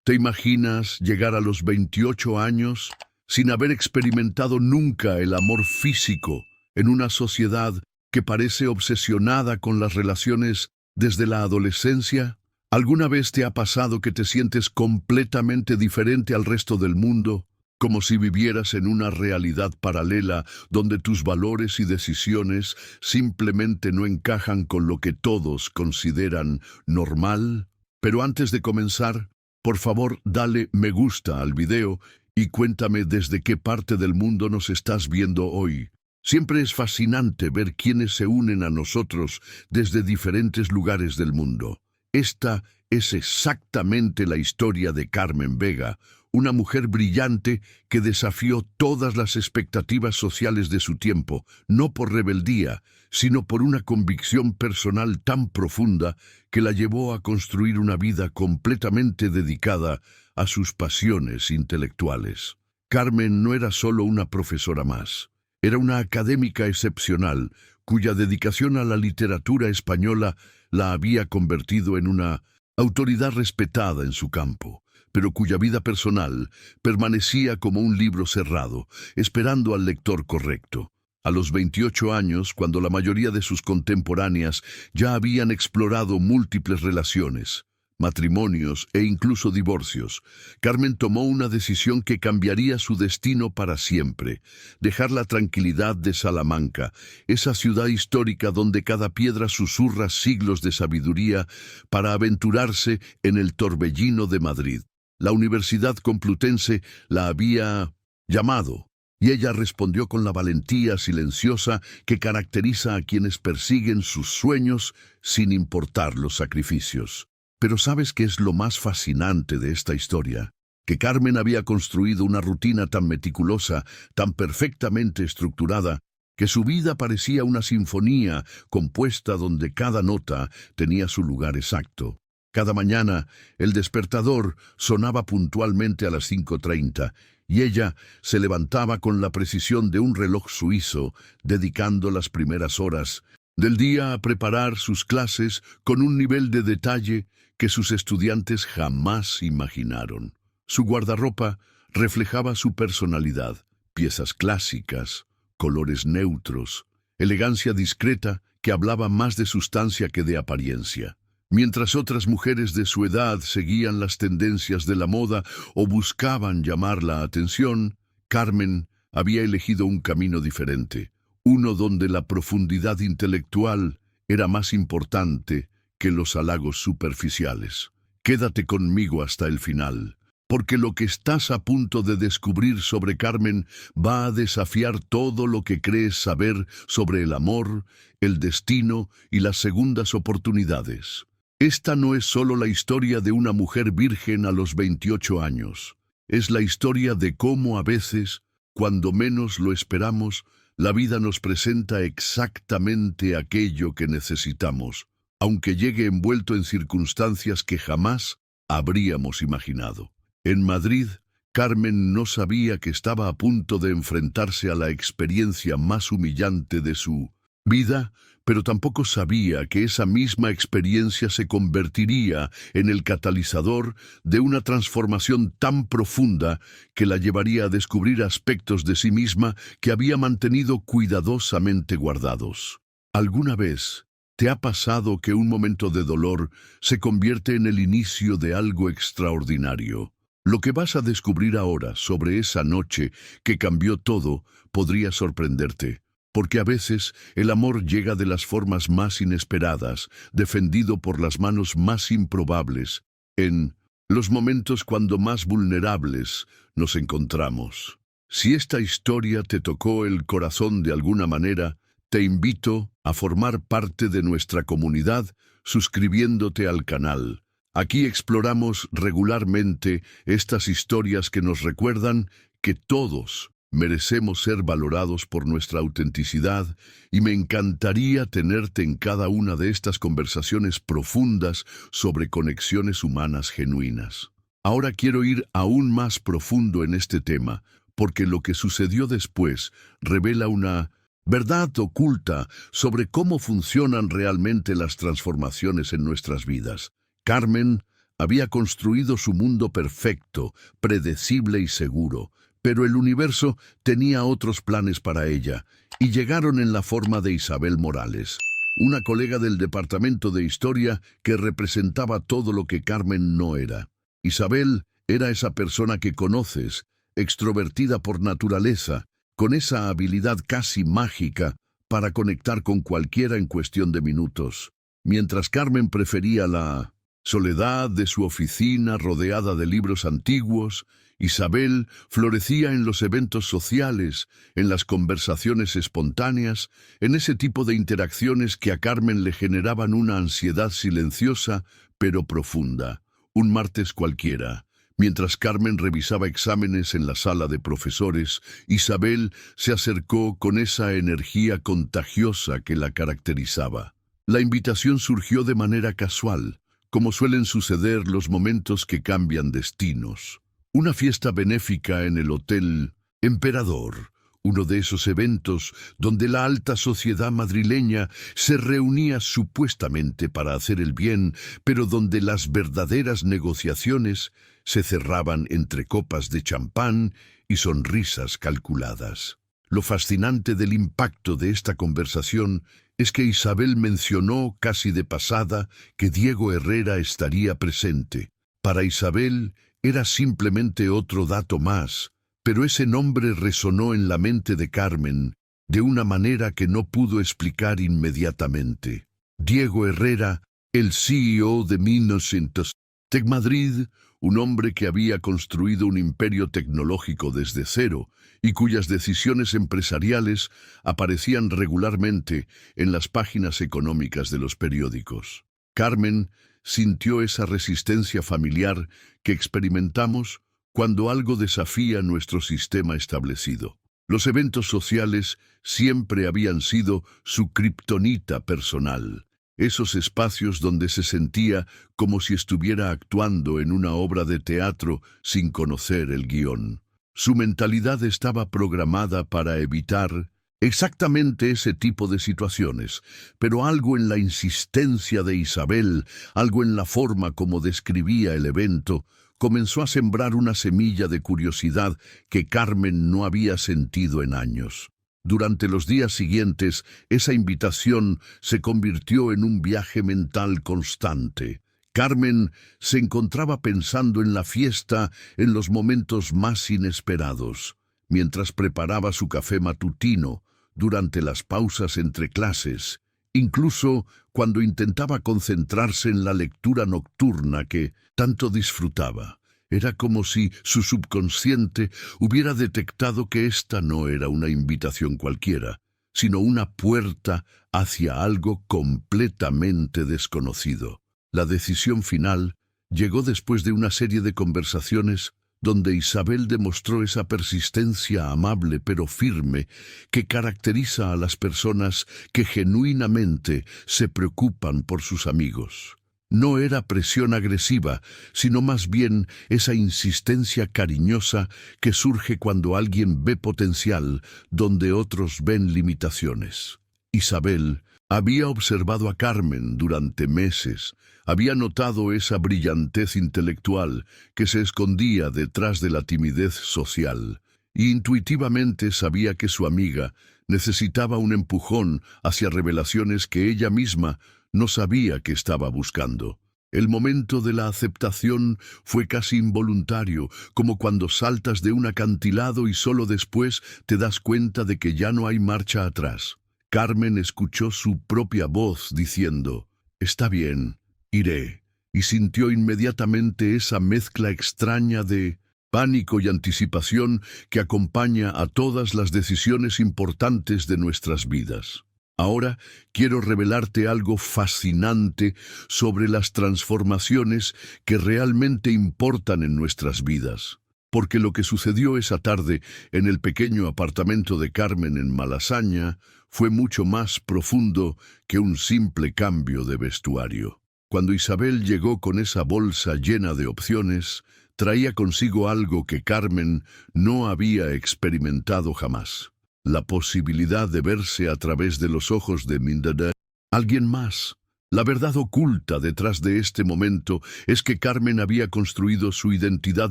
¿Te imaginas llegar a los 28 años sin haber experimentado nunca el amor físico en una sociedad que parece obsesionada con las relaciones desde la adolescencia? ¿Alguna vez te ha pasado que te sientes completamente diferente al resto del mundo, como si vivieras en una realidad paralela donde tus valores y decisiones simplemente no encajan con lo que todos consideran normal? Pero antes de comenzar, por favor, dale me gusta al video y cuéntame desde qué parte del mundo nos estás viendo hoy. Siempre es fascinante ver quiénes se unen a nosotros desde diferentes lugares del mundo. Esta es exactamente la historia de Carmen Vega, una mujer brillante que desafió todas las expectativas sociales de su tiempo, no por rebeldía, sino por una convicción personal tan profunda que la llevó a construir una vida completamente dedicada a sus pasiones intelectuales. Carmen no era solo una profesora más, era una académica excepcional cuya dedicación a la literatura española la había convertido en una autoridad respetada en su campo, pero cuya vida personal permanecía como un libro cerrado, esperando al lector correcto. A los 28 años, cuando la mayoría de sus contemporáneas ya habían explorado múltiples relaciones, matrimonios e incluso divorcios, Carmen tomó una decisión que cambiaría su destino para siempre: dejar la tranquilidad de Salamanca, esa ciudad histórica donde cada piedra susurra siglos de sabiduría, para aventurarse en el torbellino de Madrid. La Universidad Complutense la había llamado, y ella respondió con la valentía silenciosa que caracteriza a quienes persiguen sus sueños sin importar los sacrificios. Pero ¿sabes qué es lo más fascinante de esta historia? Que Carmen había construido una rutina tan meticulosa, tan perfectamente estructurada, que su vida parecía una sinfonía compuesta donde cada nota tenía su lugar exacto. Cada mañana, el despertador sonaba puntualmente a las 5:30, y ella se levantaba con la precisión de un reloj suizo, dedicando las primeras horas del día a preparar sus clases con un nivel de detalle que sus estudiantes jamás imaginaron. Su guardarropa reflejaba su personalidad: piezas clásicas, colores neutros, elegancia discreta que hablaba más de sustancia que de apariencia. Mientras otras mujeres de su edad seguían las tendencias de la moda o buscaban llamar la atención, Carmen había elegido un camino diferente, uno donde la profundidad intelectual era más importante que los halagos superficiales. Quédate conmigo hasta el final, porque lo que estás a punto de descubrir sobre Carmen va a desafiar todo lo que crees saber sobre el amor, el destino y las segundas oportunidades. Esta no es solo la historia de una mujer virgen a los 28 años. Es la historia de cómo a veces, cuando menos lo esperamos, la vida nos presenta exactamente aquello que necesitamos, aunque llegue envuelto en circunstancias que jamás habríamos imaginado. En Madrid, Carmen no sabía que estaba a punto de enfrentarse a la experiencia más humillante de su vida, pero tampoco sabía que esa misma experiencia se convertiría en el catalizador de una transformación tan profunda que la llevaría a descubrir aspectos de sí misma que había mantenido cuidadosamente guardados. ¿Alguna vez te ha pasado que un momento de dolor se convierte en el inicio de algo extraordinario? Lo que vas a descubrir ahora sobre esa noche que cambió todo podría sorprenderte, porque a veces el amor llega de las formas más inesperadas, defendido por las manos más improbables, en los momentos cuando más vulnerables nos encontramos. Si esta historia te tocó el corazón de alguna manera, te invito a formar parte de nuestra comunidad suscribiéndote al canal. Aquí exploramos regularmente estas historias que nos recuerdan que todos merecemos ser valorados por nuestra autenticidad, y me encantaría tenerte en cada una de estas conversaciones profundas sobre conexiones humanas genuinas. Ahora quiero ir aún más profundo en este tema, porque lo que sucedió después revela una verdad oculta sobre cómo funcionan realmente las transformaciones en nuestras vidas. Carmen había construido su mundo perfecto, predecible y seguro, pero el universo tenía otros planes para ella, y llegaron en la forma de Isabel Morales, una colega del departamento de historia que representaba todo lo que Carmen no era. Isabel era esa persona que conoces, extrovertida por naturaleza, con esa habilidad casi mágica para conectar con cualquiera en cuestión de minutos, mientras Carmen prefería la soledad de su oficina rodeada de libros antiguos. Isabel florecía en los eventos sociales, en las conversaciones espontáneas, en ese tipo de interacciones que a Carmen le generaban una ansiedad silenciosa pero profunda. Un martes cualquiera, mientras Carmen revisaba exámenes en la sala de profesores, Isabel se acercó con esa energía contagiosa que la caracterizaba. La invitación surgió de manera casual, como suelen suceder los momentos que cambian destinos. Una fiesta benéfica en el Hotel Emperador, uno de esos eventos donde la alta sociedad madrileña se reunía supuestamente para hacer el bien, pero donde las verdaderas negociaciones se cerraban entre copas de champán y sonrisas calculadas. Lo fascinante del impacto de esta conversación es que Isabel mencionó casi de pasada que Diego Herrera estaría presente. Para Isabel era simplemente otro dato más, pero ese nombre resonó en la mente de Carmen de una manera que no pudo explicar inmediatamente. Diego Herrera, el CEO de 1900 Tech Madrid, un hombre que había construido un imperio tecnológico desde cero y cuyas decisiones empresariales aparecían regularmente en las páginas económicas de los periódicos. Carmen sintió esa resistencia familiar que experimentamos cuando algo desafía nuestro sistema establecido. Los eventos sociales siempre habían sido su kriptonita personal, esos espacios donde se sentía como si estuviera actuando en una obra de teatro sin conocer el guión. Su mentalidad estaba programada para evitar exactamente ese tipo de situaciones, pero algo en la insistencia de Isabel, algo en la forma como describía el evento, comenzó a sembrar una semilla de curiosidad que Carmen no había sentido en años. Durante los días siguientes, esa invitación se convirtió en un viaje mental constante. Carmen se encontraba pensando en la fiesta en los momentos más inesperados, mientras preparaba su café matutino, durante las pausas entre clases, incluso cuando intentaba concentrarse en la lectura nocturna que tanto disfrutaba. Era como si su subconsciente hubiera detectado que esta no era una invitación cualquiera, sino una puerta hacia algo completamente desconocido. La decisión final llegó después de una serie de conversaciones donde Isabel demostró esa persistencia amable pero firme que caracteriza a las personas que genuinamente se preocupan por sus amigos. No era presión agresiva, sino más bien esa insistencia cariñosa que surge cuando alguien ve potencial donde otros ven limitaciones. Isabel había observado a Carmen durante meses, había notado esa brillantez intelectual que se escondía detrás de la timidez social, y intuitivamente sabía que su amiga necesitaba un empujón hacia revelaciones que ella misma no sabía que estaba buscando. El momento de la aceptación fue casi involuntario, como cuando saltas de un acantilado y solo después te das cuenta de que ya no hay marcha atrás. Carmen escuchó su propia voz diciendo, «Está bien, iré», y sintió inmediatamente esa mezcla extraña de pánico y anticipación que acompaña a todas las decisiones importantes de nuestras vidas. Ahora quiero revelarte algo fascinante sobre las transformaciones que realmente importan en nuestras vidas. Porque lo que sucedió esa tarde en el pequeño apartamento de Carmen en Malasaña fue mucho más profundo que un simple cambio de vestuario. Cuando Isabel llegó con esa bolsa llena de opciones, traía consigo algo que Carmen no había experimentado jamás. La posibilidad de verse a través de los ojos de alguien más, La verdad oculta detrás de este momento es que Carmen había construido su identidad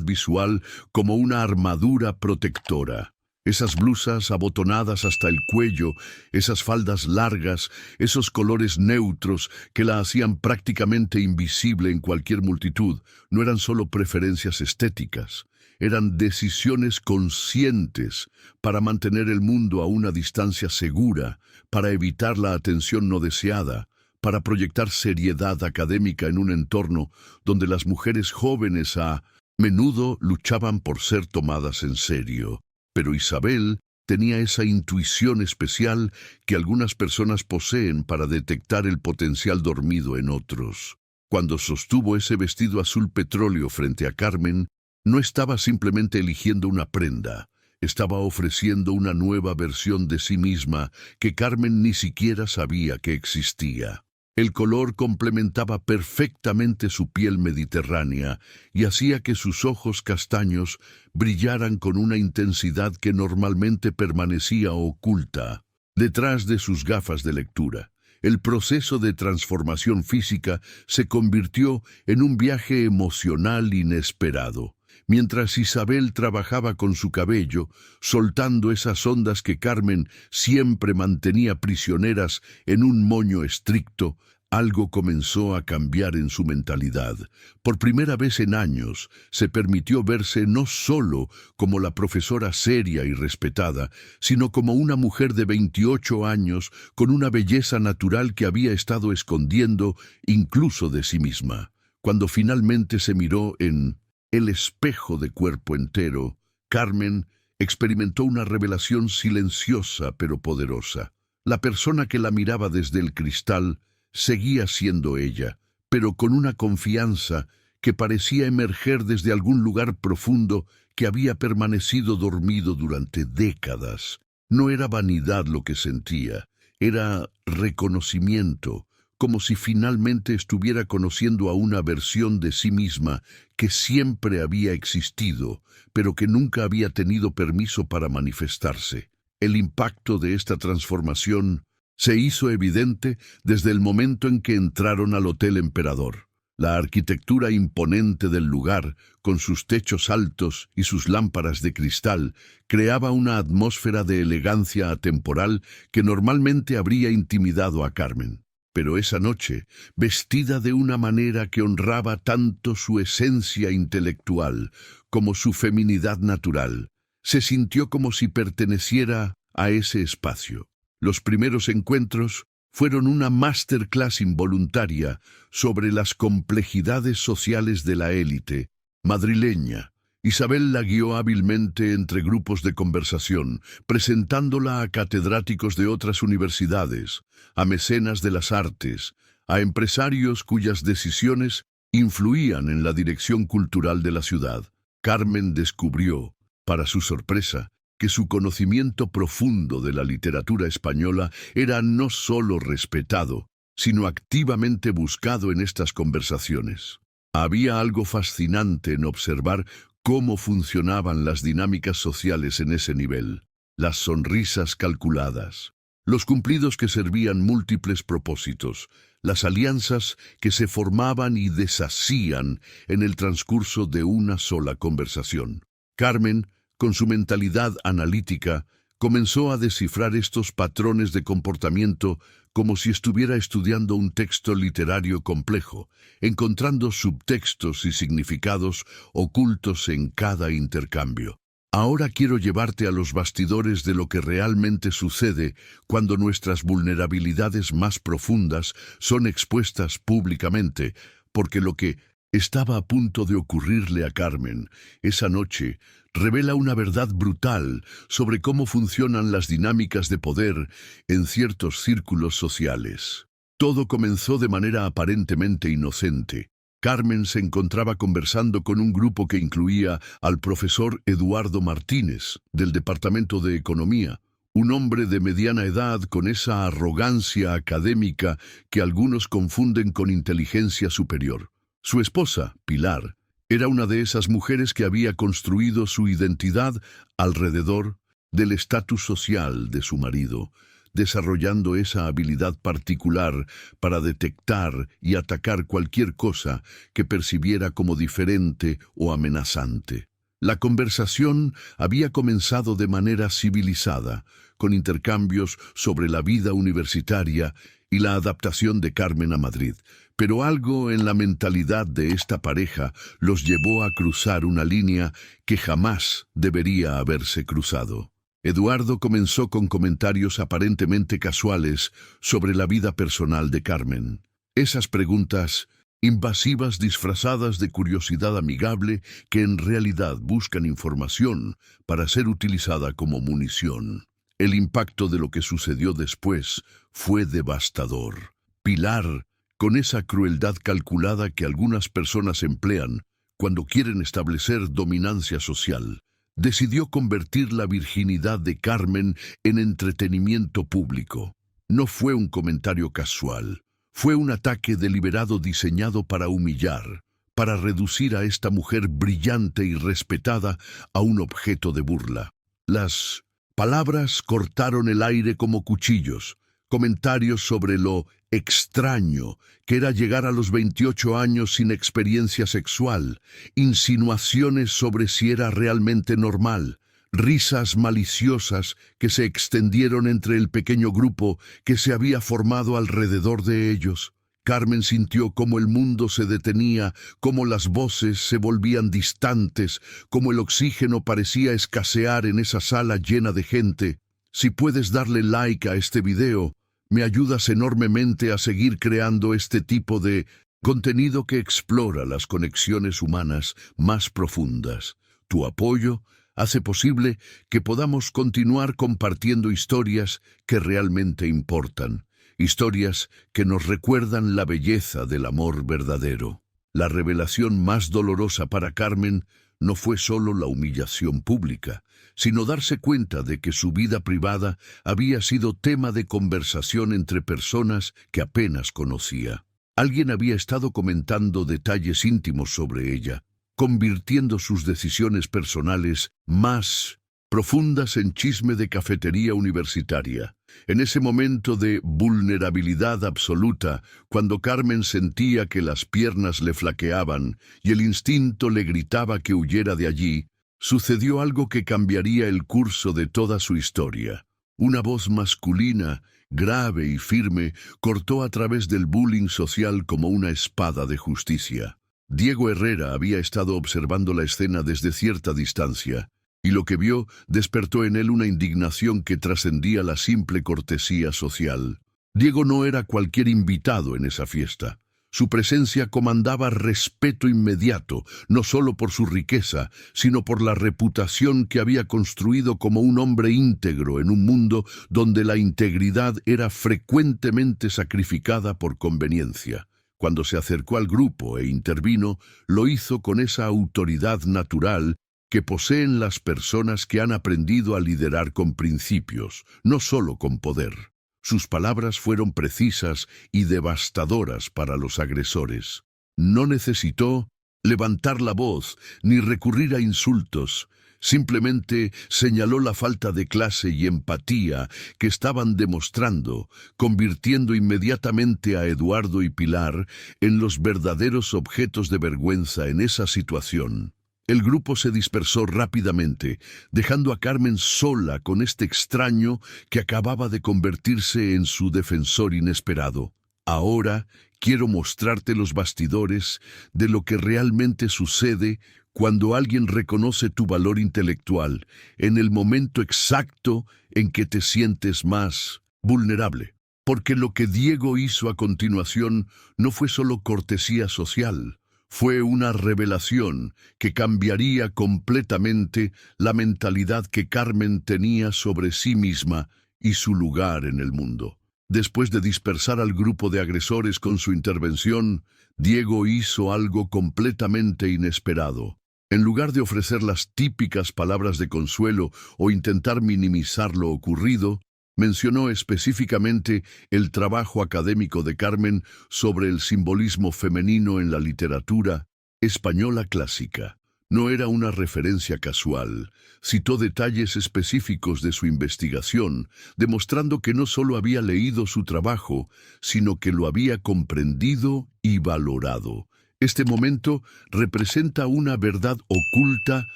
visual como una armadura protectora. Esas blusas abotonadas hasta el cuello, esas faldas largas, esos colores neutros que la hacían prácticamente invisible en cualquier multitud, no eran solo preferencias estéticas, eran decisiones conscientes para mantener el mundo a una distancia segura, para evitar la atención no deseada, para proyectar seriedad académica en un entorno donde las mujeres jóvenes a menudo luchaban por ser tomadas en serio. Pero Isabel tenía esa intuición especial que algunas personas poseen para detectar el potencial dormido en otros. Cuando sostuvo ese vestido azul petróleo frente a Carmen, no estaba simplemente eligiendo una prenda, estaba ofreciendo una nueva versión de sí misma que Carmen ni siquiera sabía que existía. El color complementaba perfectamente su piel mediterránea y hacía que sus ojos castaños brillaran con una intensidad que normalmente permanecía oculta detrás de sus gafas de lectura. El proceso de transformación física se convirtió en un viaje emocional inesperado. Mientras Isabel trabajaba con su cabello, soltando esas ondas que Carmen siempre mantenía prisioneras en un moño estricto, algo comenzó a cambiar en su mentalidad. Por primera vez en años, se permitió verse no solo como la profesora seria y respetada, sino como una mujer de 28 años con una belleza natural que había estado escondiendo incluso de sí misma. Cuando finalmente se miró en el espejo de cuerpo entero, Carmen experimentó una revelación silenciosa pero poderosa. La persona que la miraba desde el cristal seguía siendo ella, pero con una confianza que parecía emerger desde algún lugar profundo que había permanecido dormido durante décadas. No era vanidad lo que sentía, era reconocimiento, como si finalmente estuviera conociendo a una versión de sí misma que siempre había existido, pero que nunca había tenido permiso para manifestarse. El impacto de esta transformación se hizo evidente desde el momento en que entraron al Hotel Emperador. La arquitectura imponente del lugar, con sus techos altos y sus lámparas de cristal, creaba una atmósfera de elegancia atemporal que normalmente habría intimidado a Carmen. Pero esa noche, vestida de una manera que honraba tanto su esencia intelectual como su feminidad natural, se sintió como si perteneciera a ese espacio. Los primeros encuentros fueron una masterclass involuntaria sobre las complejidades sociales de la élite madrileña. Isabel la guió hábilmente entre grupos de conversación, presentándola a catedráticos de otras universidades, a mecenas de las artes, a empresarios cuyas decisiones influían en la dirección cultural de la ciudad. Carmen descubrió, para su sorpresa, que su conocimiento profundo de la literatura española era no solo respetado, sino activamente buscado en estas conversaciones. Había algo fascinante en observar cómo funcionaban las dinámicas sociales en ese nivel, las sonrisas calculadas, los cumplidos que servían múltiples propósitos, las alianzas que se formaban y deshacían en el transcurso de una sola conversación. Carmen, con su mentalidad analítica, comenzó a descifrar estos patrones de comportamiento como si estuviera estudiando un texto literario complejo, encontrando subtextos y significados ocultos en cada intercambio. Ahora quiero llevarte a los bastidores de lo que realmente sucede cuando nuestras vulnerabilidades más profundas son expuestas públicamente, porque lo que estaba a punto de ocurrirle a Carmen esa noche revela una verdad brutal sobre cómo funcionan las dinámicas de poder en ciertos círculos sociales. Todo comenzó de manera aparentemente inocente. Carmen se encontraba conversando con un grupo que incluía al profesor Eduardo Martínez, del Departamento de Economía, un hombre de mediana edad con esa arrogancia académica que algunos confunden con inteligencia superior. Su esposa, Pilar, era una de esas mujeres que había construido su identidad alrededor del estatus social de su marido, desarrollando esa habilidad particular para detectar y atacar cualquier cosa que percibiera como diferente o amenazante. La conversación había comenzado de manera civilizada, con intercambios sobre la vida universitaria y la adaptación de Carmen a Madrid, pero algo en la mentalidad de esta pareja los llevó a cruzar una línea que jamás debería haberse cruzado. Eduardo comenzó con comentarios aparentemente casuales sobre la vida personal de Carmen. Esas preguntas invasivas disfrazadas de curiosidad amigable que en realidad buscan información para ser utilizada como munición. El impacto de lo que sucedió después fue devastador. Pilar, con esa crueldad calculada que algunas personas emplean cuando quieren establecer dominancia social, decidió convertir la virginidad de Carmen en entretenimiento público. No fue un comentario casual. Fue un ataque deliberado diseñado para humillar, para reducir a esta mujer brillante y respetada a un objeto de burla. Las palabras cortaron el aire como cuchillos, comentarios sobre lo extraño que era llegar a los 28 años sin experiencia sexual, insinuaciones sobre si era realmente normal, risas maliciosas que se extendieron entre el pequeño grupo que se había formado alrededor de ellos. Carmen sintió cómo el mundo se detenía, cómo las voces se volvían distantes, cómo el oxígeno parecía escasear en esa sala llena de gente. Si puedes darle like a este video, me ayudas enormemente a seguir creando este tipo de contenido que explora las conexiones humanas más profundas. Tu apoyo hace posible que podamos continuar compartiendo historias que realmente importan, historias que nos recuerdan la belleza del amor verdadero. La revelación más dolorosa para Carmen no fue solo la humillación pública, sino darse cuenta de que su vida privada había sido tema de conversación entre personas que apenas conocía. Alguien había estado comentando detalles íntimos sobre ella, convirtiendo sus decisiones personales más profundas en chisme de cafetería universitaria. En ese momento de vulnerabilidad absoluta, cuando Carmen sentía que las piernas le flaqueaban y el instinto le gritaba que huyera de allí, sucedió algo que cambiaría el curso de toda su historia. Una voz masculina, grave y firme, cortó a través del bullying social como una espada de justicia. Diego Herrera había estado observando la escena desde cierta distancia, y lo que vio despertó en él una indignación que trascendía la simple cortesía social. Diego no era cualquier invitado en esa fiesta. Su presencia comandaba respeto inmediato, no solo por su riqueza, sino por la reputación que había construido como un hombre íntegro en un mundo donde la integridad era frecuentemente sacrificada por conveniencia. Cuando se acercó al grupo e intervino, lo hizo con esa autoridad natural que poseen las personas que han aprendido a liderar con principios, no solo con poder. Sus palabras fueron precisas y devastadoras para los agresores. No necesitó levantar la voz ni recurrir a insultos. Simplemente señaló la falta de clase y empatía que estaban demostrando, convirtiendo inmediatamente a Eduardo y Pilar en los verdaderos objetos de vergüenza en esa situación. El grupo se dispersó rápidamente, dejando a Carmen sola con este extraño que acababa de convertirse en su defensor inesperado. Ahora quiero mostrarte los bastidores de lo que realmente sucede cuando alguien reconoce tu valor intelectual en el momento exacto en que te sientes más vulnerable. Porque lo que Diego hizo a continuación no fue solo cortesía social. Fue una revelación que cambiaría completamente la mentalidad que Carmen tenía sobre sí misma y su lugar en el mundo. Después de dispersar al grupo de agresores con su intervención, Diego hizo algo completamente inesperado. En lugar de ofrecer las típicas palabras de consuelo o intentar minimizar lo ocurrido, mencionó específicamente el trabajo académico de Carmen sobre el simbolismo femenino en la literatura española clásica. No era una referencia casual. Citó detalles específicos de su investigación, demostrando que no solo había leído su trabajo, sino que lo había comprendido y valorado. Este momento representa una verdad oculta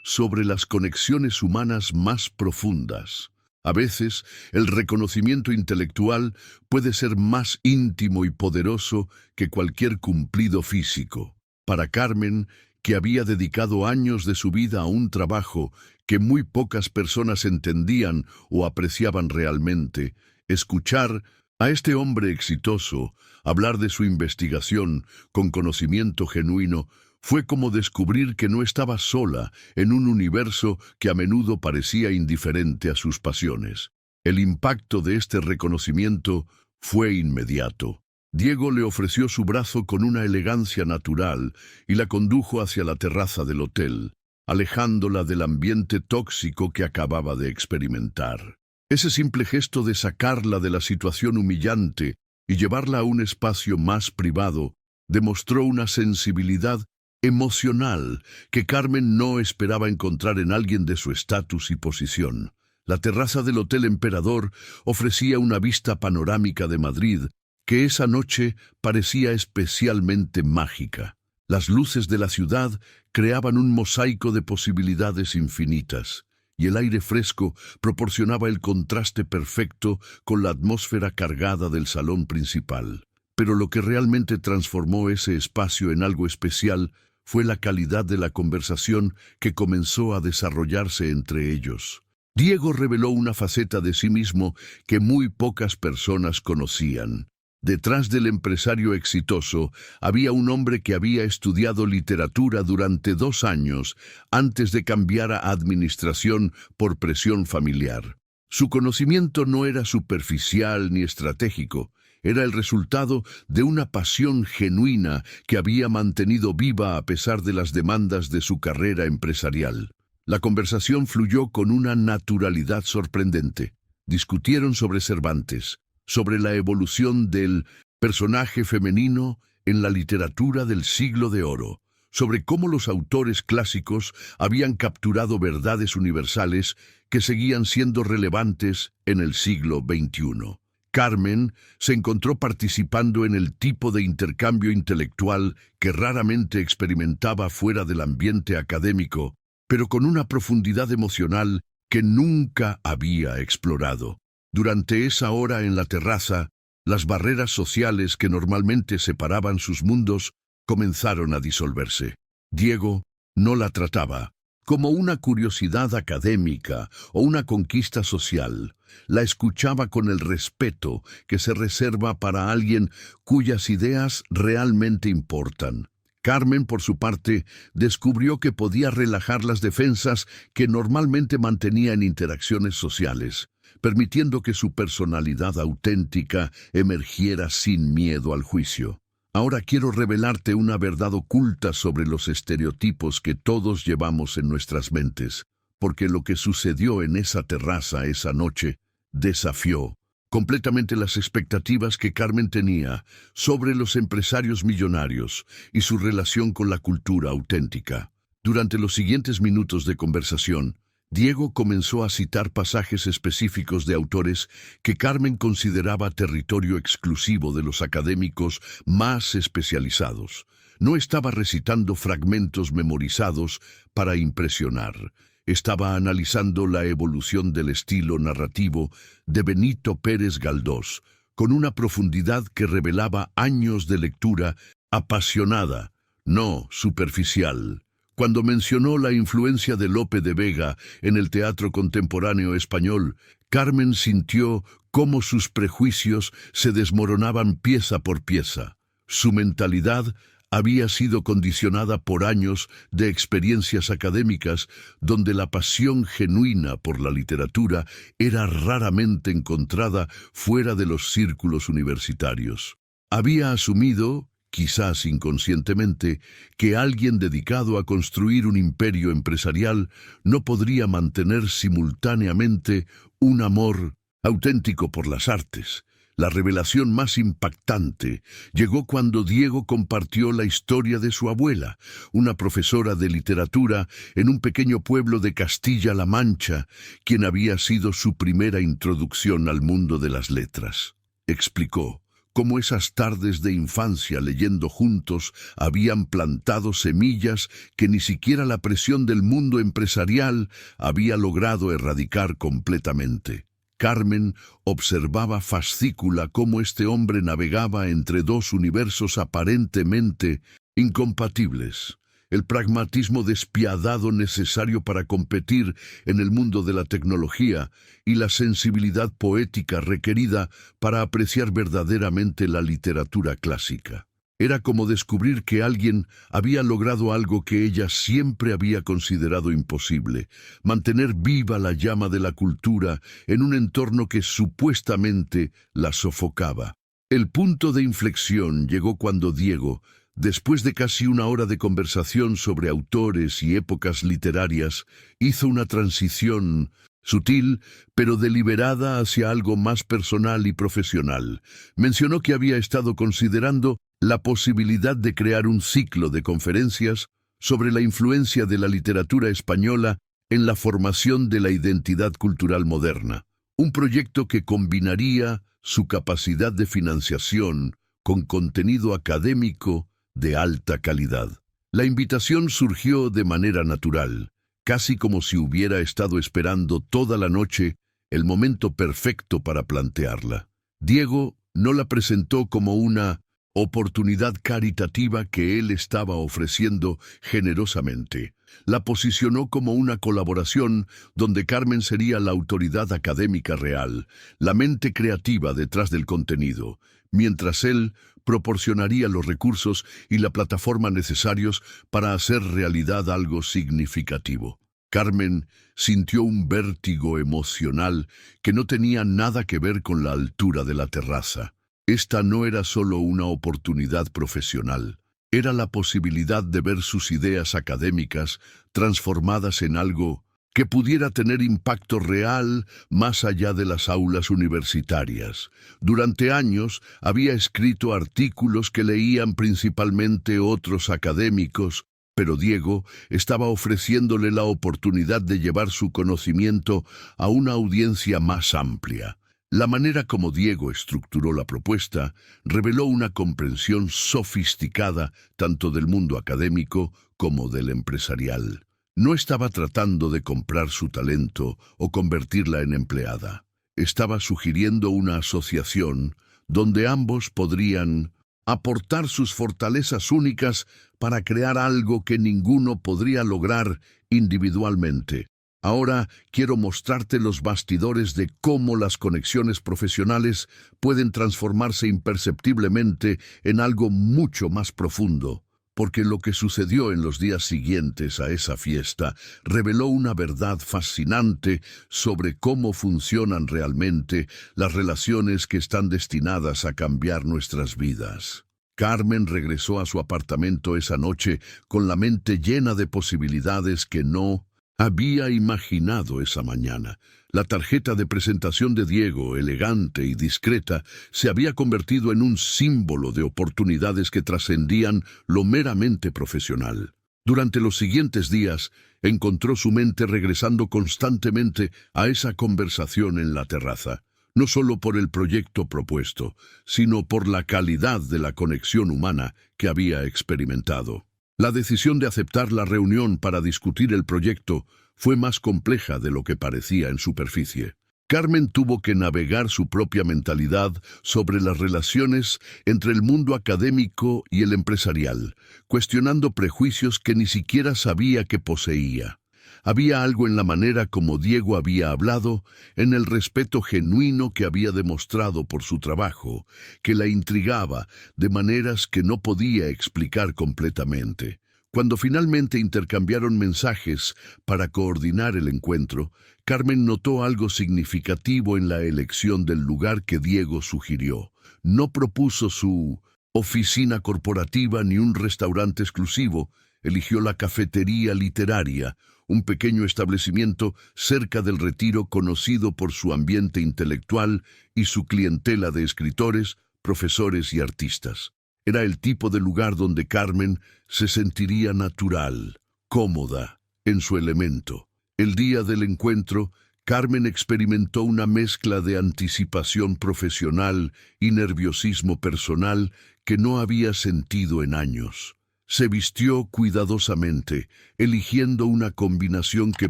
sobre las conexiones humanas más profundas. A veces, el reconocimiento intelectual puede ser más íntimo y poderoso que cualquier cumplido físico. Para Carmen, que había dedicado años de su vida a un trabajo que muy pocas personas entendían o apreciaban realmente, escuchar a este hombre exitoso hablar de su investigación con conocimiento genuino fue como descubrir que no estaba sola en un universo que a menudo parecía indiferente a sus pasiones. El impacto de este reconocimiento fue inmediato. Diego le ofreció su brazo con una elegancia natural y la condujo hacia la terraza del hotel, alejándola del ambiente tóxico que acababa de experimentar. Ese simple gesto de sacarla de la situación humillante y llevarla a un espacio más privado demostró una sensibilidad emocional que Carmen no esperaba encontrar en alguien de su estatus y posición. La terraza del Hotel Emperador ofrecía una vista panorámica de Madrid que esa noche parecía especialmente mágica. Las luces de la ciudad creaban un mosaico de posibilidades infinitas, y el aire fresco proporcionaba el contraste perfecto con la atmósfera cargada del salón principal. Pero lo que realmente transformó ese espacio en algo especial fue la calidad de la conversación que comenzó a desarrollarse entre ellos. Diego reveló una faceta de sí mismo que muy pocas personas conocían. Detrás del empresario exitoso había un hombre que había estudiado literatura durante 2 años antes de cambiar a administración por presión familiar. Su conocimiento no era superficial ni estratégico, era el resultado de una pasión genuina que había mantenido viva a pesar de las demandas de su carrera empresarial. La conversación fluyó con una naturalidad sorprendente. Discutieron sobre Cervantes, sobre la evolución del personaje femenino en la literatura del Siglo de Oro, sobre cómo los autores clásicos habían capturado verdades universales que seguían siendo relevantes en el siglo XXI. Carmen se encontró participando en el tipo de intercambio intelectual que raramente experimentaba fuera del ambiente académico, pero con una profundidad emocional que nunca había explorado. Durante esa hora en la terraza, las barreras sociales que normalmente separaban sus mundos comenzaron a disolverse. Diego no la trataba como una curiosidad académica o una conquista social. La escuchaba con el respeto que se reserva para alguien cuyas ideas realmente importan. Carmen, por su parte, descubrió que podía relajar las defensas que normalmente mantenía en interacciones sociales, permitiendo que su personalidad auténtica emergiera sin miedo al juicio. Ahora quiero revelarte una verdad oculta sobre los estereotipos que todos llevamos en nuestras mentes, porque lo que sucedió en esa terraza esa noche desafió completamente las expectativas que Carmen tenía sobre los empresarios millonarios y su relación con la cultura auténtica. Durante los siguientes minutos de conversación, Diego comenzó a citar pasajes específicos de autores que Carmen consideraba territorio exclusivo de los académicos más especializados. No estaba recitando fragmentos memorizados para impresionar. Estaba analizando la evolución del estilo narrativo de Benito Pérez Galdós, con una profundidad que revelaba años de lectura apasionada, no superficial. Cuando mencionó la influencia de Lope de Vega en el teatro contemporáneo español, Carmen sintió cómo sus prejuicios se desmoronaban pieza por pieza. Su mentalidad había sido condicionada por años de experiencias académicas donde la pasión genuina por la literatura era raramente encontrada fuera de los círculos universitarios. Había asumido, quizás inconscientemente, que alguien dedicado a construir un imperio empresarial no podría mantener simultáneamente un amor auténtico por las artes, La revelación más impactante llegó cuando Diego compartió la historia de su abuela, una profesora de literatura en un pequeño pueblo de Castilla-La Mancha, quien había sido su primera introducción al mundo de las letras. Explicó cómo esas tardes de infancia leyendo juntos habían plantado semillas que ni siquiera la presión del mundo empresarial había logrado erradicar completamente. Carmen observaba fascícula cómo este hombre navegaba entre dos universos aparentemente incompatibles. El pragmatismo despiadado necesario para competir en el mundo de la tecnología y la sensibilidad poética requerida para apreciar verdaderamente la literatura clásica. Era como descubrir que alguien había logrado algo que ella siempre había considerado imposible: mantener viva la llama de la cultura en un entorno que supuestamente la sofocaba. El punto de inflexión llegó cuando Diego, después de casi una hora de conversación sobre autores y épocas literarias, hizo una transición sutil, pero deliberada hacia algo más personal y profesional. Mencionó que había estado considerando la posibilidad de crear un ciclo de conferencias sobre la influencia de la literatura española en la formación de la identidad cultural moderna, un proyecto que combinaría su capacidad de financiación con contenido académico de alta calidad. La invitación surgió de manera natural, casi como si hubiera estado esperando toda la noche el momento perfecto para plantearla. Diego no la presentó como una oportunidad caritativa que él estaba ofreciendo generosamente. La posicionó como una colaboración donde Carmen sería la autoridad académica real, la mente creativa detrás del contenido, mientras él proporcionaría los recursos y la plataforma necesarios para hacer realidad algo significativo. Carmen sintió un vértigo emocional que no tenía nada que ver con la altura de la terraza. Esta no era solo una oportunidad profesional, era la posibilidad de ver sus ideas académicas transformadas en algo que pudiera tener impacto real más allá de las aulas universitarias. Durante años había escrito artículos que leían principalmente otros académicos, pero Diego estaba ofreciéndole la oportunidad de llevar su conocimiento a una audiencia más amplia. La manera como Diego estructuró la propuesta reveló una comprensión sofisticada tanto del mundo académico como del empresarial. No estaba tratando de comprar su talento o convertirla en empleada. Estaba sugiriendo una asociación donde ambos podrían aportar sus fortalezas únicas para crear algo que ninguno podría lograr individualmente. Ahora quiero mostrarte los bastidores de cómo las conexiones profesionales pueden transformarse imperceptiblemente en algo mucho más profundo, porque lo que sucedió en los días siguientes a esa fiesta reveló una verdad fascinante sobre cómo funcionan realmente las relaciones que están destinadas a cambiar nuestras vidas. Carmen regresó a su apartamento esa noche con la mente llena de posibilidades que no había imaginado esa mañana. La tarjeta de presentación de Diego, elegante y discreta, se había convertido en un símbolo de oportunidades que trascendían lo meramente profesional. Durante los siguientes días, encontró su mente regresando constantemente a esa conversación en la terraza, no solo por el proyecto propuesto, sino por la calidad de la conexión humana que había experimentado. La decisión de aceptar la reunión para discutir el proyecto fue más compleja de lo que parecía en superficie. Carmen tuvo que navegar su propia mentalidad sobre las relaciones entre el mundo académico y el empresarial, cuestionando prejuicios que ni siquiera sabía que poseía. Había algo en la manera como Diego había hablado, en el respeto genuino que había demostrado por su trabajo, que la intrigaba de maneras que no podía explicar completamente. Cuando finalmente intercambiaron mensajes para coordinar el encuentro, Carmen notó algo significativo en la elección del lugar que Diego sugirió. No propuso su oficina corporativa ni un restaurante exclusivo, eligió la cafetería literaria, un pequeño establecimiento cerca del Retiro conocido por su ambiente intelectual y su clientela de escritores, profesores y artistas. Era el tipo de lugar donde Carmen se sentiría natural, cómoda, en su elemento. El día del encuentro, Carmen experimentó una mezcla de anticipación profesional y nerviosismo personal que no había sentido en años. Se vistió cuidadosamente, eligiendo una combinación que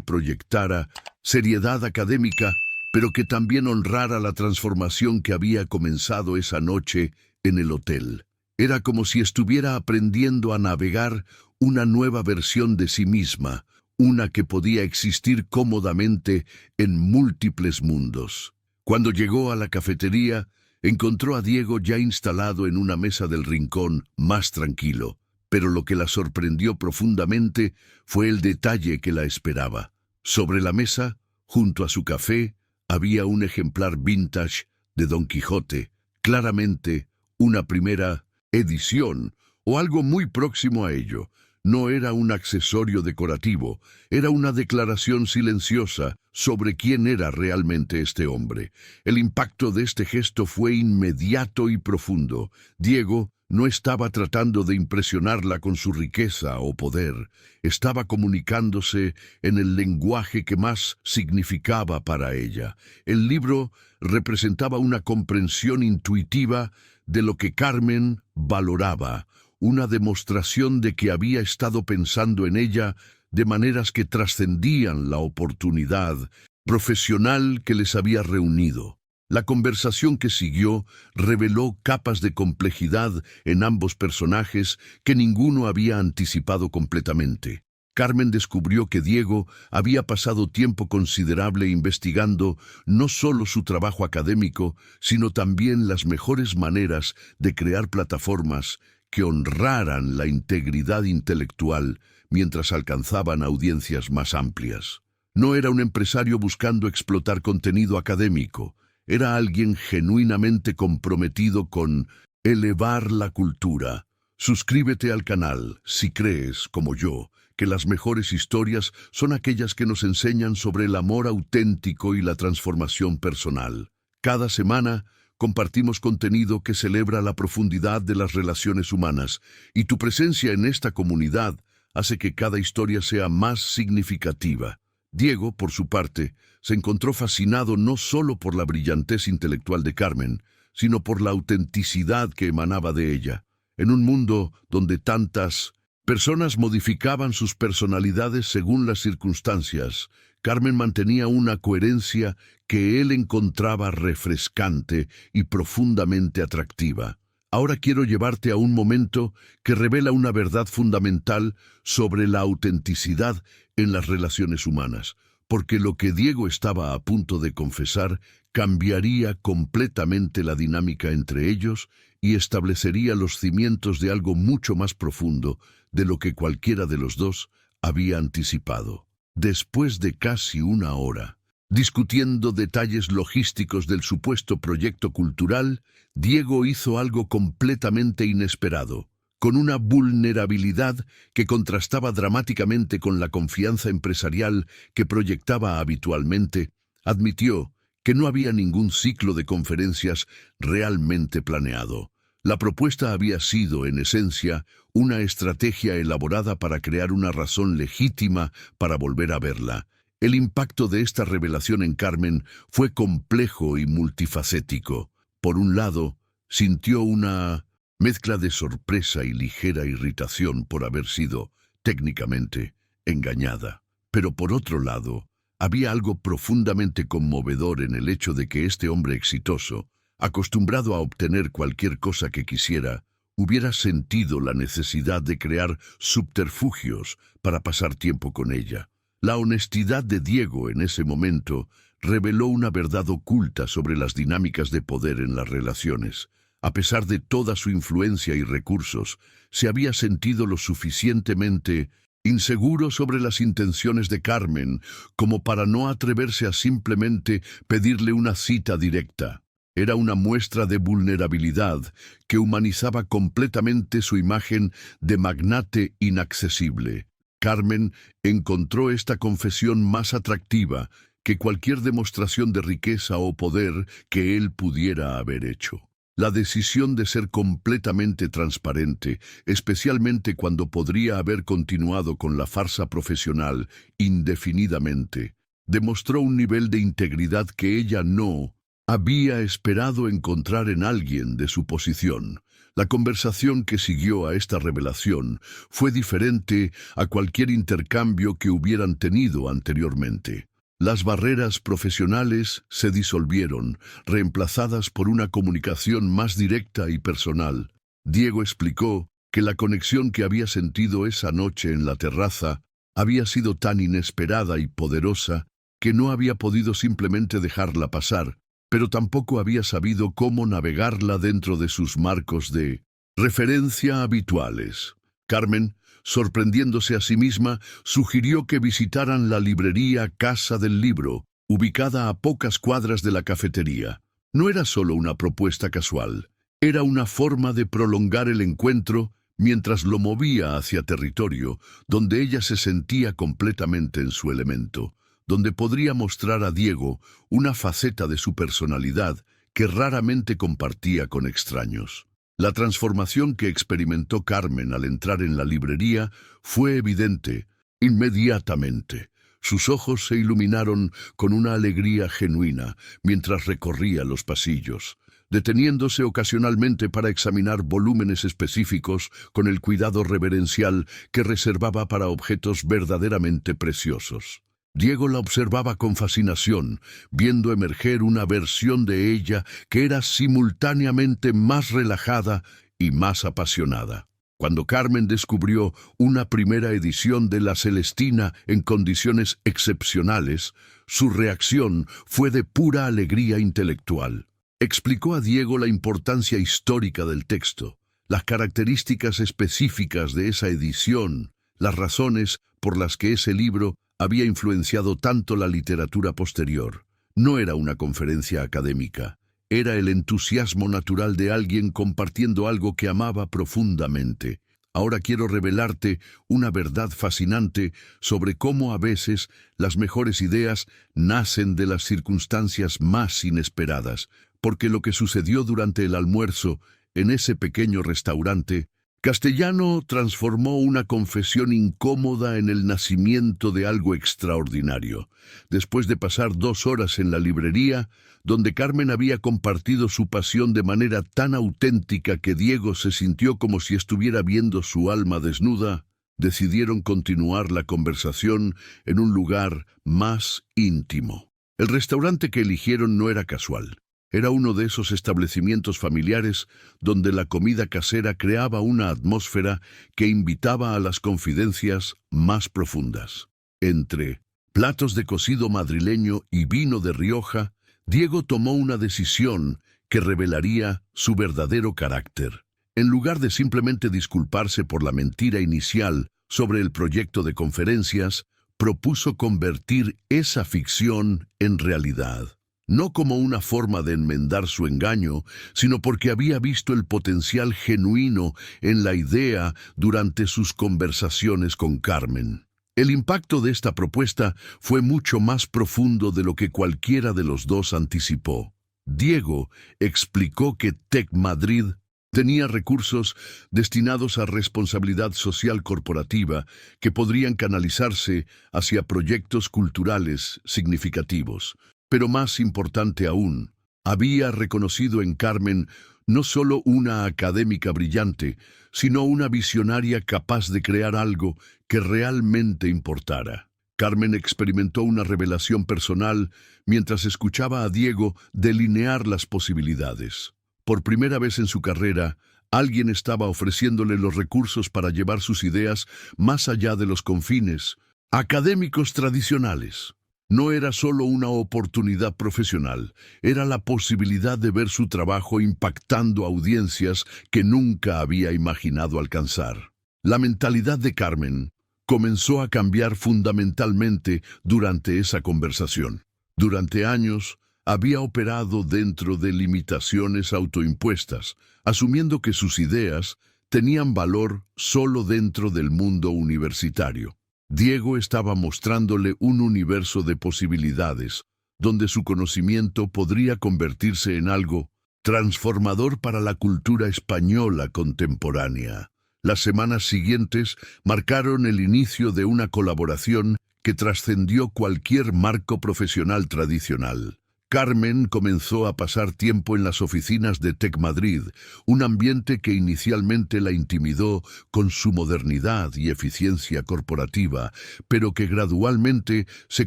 proyectara seriedad académica, pero que también honrara la transformación que había comenzado esa noche en el hotel. Era como si estuviera aprendiendo a navegar una nueva versión de sí misma, una que podía existir cómodamente en múltiples mundos. Cuando llegó a la cafetería, encontró a Diego ya instalado en una mesa del rincón, más tranquilo. Pero lo que la sorprendió profundamente fue el detalle que la esperaba. Sobre la mesa, junto a su café, había un ejemplar vintage de Don Quijote, claramente una primera edición o algo muy próximo a ello. No era un accesorio decorativo, era una declaración silenciosa sobre quién era realmente este hombre. El impacto de este gesto fue inmediato y profundo. Diego no estaba tratando de impresionarla con su riqueza o poder, estaba comunicándose en el lenguaje que más significaba para ella. El libro representaba una comprensión intuitiva de lo que Carmen valoraba, una demostración de que había estado pensando en ella de maneras que trascendían la oportunidad profesional que les había reunido. La conversación que siguió reveló capas de complejidad en ambos personajes que ninguno había anticipado completamente. Carmen descubrió que Diego había pasado tiempo considerable investigando no solo su trabajo académico, sino también las mejores maneras de crear plataformas que honraran la integridad intelectual mientras alcanzaban audiencias más amplias. No era un empresario buscando explotar contenido académico, era alguien genuinamente comprometido con elevar la cultura. Suscríbete al canal si crees, como yo, que las mejores historias son aquellas que nos enseñan sobre el amor auténtico y la transformación personal. Cada semana compartimos contenido que celebra la profundidad de las relaciones humanas, y tu presencia en esta comunidad hace que cada historia sea más significativa. Diego, por su parte, se encontró fascinado no solo por la brillantez intelectual de Carmen, sino por la autenticidad que emanaba de ella. En un mundo donde tantas personas modificaban sus personalidades según las circunstancias, Carmen mantenía una coherencia que él encontraba refrescante y profundamente atractiva. Ahora quiero llevarte a un momento que revela una verdad fundamental sobre la autenticidad en las relaciones humanas, porque lo que Diego estaba a punto de confesar cambiaría completamente la dinámica entre ellos y establecería los cimientos de algo mucho más profundo de lo que cualquiera de los dos había anticipado. Después de casi una hora, discutiendo detalles logísticos del supuesto proyecto cultural, Diego hizo algo completamente inesperado. Con una vulnerabilidad que contrastaba dramáticamente con la confianza empresarial que proyectaba habitualmente, admitió que no había ningún ciclo de conferencias realmente planeado. La propuesta había sido, en esencia, una estrategia elaborada para crear una razón legítima para volver a verla. El impacto de esta revelación en Carmen fue complejo y multifacético. Por un lado, sintió una mezcla de sorpresa y ligera irritación por haber sido, técnicamente, engañada. Pero por otro lado, había algo profundamente conmovedor en el hecho de que este hombre exitoso, acostumbrado a obtener cualquier cosa que quisiera, hubiera sentido la necesidad de crear subterfugios para pasar tiempo con ella. La honestidad de Diego en ese momento reveló una verdad oculta sobre las dinámicas de poder en las relaciones. A pesar de toda su influencia y recursos, se había sentido lo suficientemente inseguro sobre las intenciones de Carmen como para no atreverse a simplemente pedirle una cita directa. Era una muestra de vulnerabilidad que humanizaba completamente su imagen de magnate inaccesible. Carmen encontró esta confesión más atractiva que cualquier demostración de riqueza o poder que él pudiera haber hecho. La decisión de ser completamente transparente, especialmente cuando podría haber continuado con la farsa profesional indefinidamente, demostró un nivel de integridad que ella no había esperado encontrar en alguien de su posición. La conversación que siguió a esta revelación fue diferente a cualquier intercambio que hubieran tenido anteriormente. Las barreras profesionales se disolvieron, reemplazadas por una comunicación más directa y personal. Diego explicó que la conexión que había sentido esa noche en la terraza había sido tan inesperada y poderosa que no había podido simplemente dejarla pasar, pero tampoco había sabido cómo navegarla dentro de sus marcos de referencia habituales. Carmen, sorprendiéndose a sí misma, sugirió que visitaran la librería Casa del Libro, ubicada a pocas cuadras de la cafetería. No era solo una propuesta casual, era una forma de prolongar el encuentro mientras lo movía hacia territorio donde ella se sentía completamente en su elemento, donde podría mostrar a Diego una faceta de su personalidad que raramente compartía con extraños. La transformación que experimentó Carmen al entrar en la librería fue evidente inmediatamente. Sus ojos se iluminaron con una alegría genuina mientras recorría los pasillos, deteniéndose ocasionalmente para examinar volúmenes específicos con el cuidado reverencial que reservaba para objetos verdaderamente preciosos. Diego la observaba con fascinación, viendo emerger una versión de ella que era simultáneamente más relajada y más apasionada. Cuando Carmen descubrió una primera edición de La Celestina en condiciones excepcionales, su reacción fue de pura alegría intelectual. Explicó a Diego la importancia histórica del texto, las características específicas de esa edición, las razones por las que ese libro había influenciado tanto la literatura posterior. No era una conferencia académica, era el entusiasmo natural de alguien compartiendo algo que amaba profundamente. Ahora quiero revelarte una verdad fascinante sobre cómo a veces las mejores ideas nacen de las circunstancias más inesperadas, porque lo que sucedió durante el almuerzo en ese pequeño restaurante Castellano transformó una confesión incómoda en el nacimiento de algo extraordinario. Después de pasar 2 horas en la librería, donde Carmen había compartido su pasión de manera tan auténtica que Diego se sintió como si estuviera viendo su alma desnuda, decidieron continuar la conversación en un lugar más íntimo. El restaurante que eligieron no era casual. Era uno de esos establecimientos familiares donde la comida casera creaba una atmósfera que invitaba a las confidencias más profundas. Entre platos de cocido madrileño y vino de Rioja, Diego tomó una decisión que revelaría su verdadero carácter. En lugar de simplemente disculparse por la mentira inicial sobre el proyecto de conferencias, propuso convertir esa ficción en realidad. No como una forma de enmendar su engaño, sino porque había visto el potencial genuino en la idea durante sus conversaciones con Carmen. El impacto de esta propuesta fue mucho más profundo de lo que cualquiera de los dos anticipó. Diego explicó que Tec Madrid tenía recursos destinados a responsabilidad social corporativa que podrían canalizarse hacia proyectos culturales significativos. Pero más importante aún, había reconocido en Carmen no solo una académica brillante, sino una visionaria capaz de crear algo que realmente importara. Carmen experimentó una revelación personal mientras escuchaba a Diego delinear las posibilidades. Por primera vez en su carrera, alguien estaba ofreciéndole los recursos para llevar sus ideas más allá de los confines académicos tradicionales. No era solo una oportunidad profesional, era la posibilidad de ver su trabajo impactando audiencias que nunca había imaginado alcanzar. La mentalidad de Carmen comenzó a cambiar fundamentalmente durante esa conversación. Durante años, había operado dentro de limitaciones autoimpuestas, asumiendo que sus ideas tenían valor solo dentro del mundo universitario. Diego estaba mostrándole un universo de posibilidades, donde su conocimiento podría convertirse en algo transformador para la cultura española contemporánea. Las semanas siguientes marcaron el inicio de una colaboración que trascendió cualquier marco profesional tradicional. Carmen comenzó a pasar tiempo en las oficinas de Tec Madrid, un ambiente que inicialmente la intimidó con su modernidad y eficiencia corporativa, pero que gradualmente se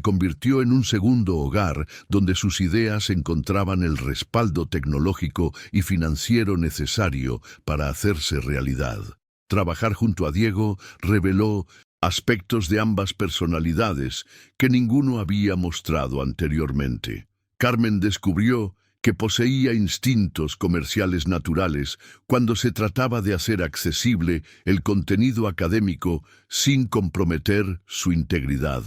convirtió en un segundo hogar donde sus ideas encontraban el respaldo tecnológico y financiero necesario para hacerse realidad. Trabajar junto a Diego reveló aspectos de ambas personalidades que ninguno había mostrado anteriormente. Carmen descubrió que poseía instintos comerciales naturales cuando se trataba de hacer accesible el contenido académico sin comprometer su integridad.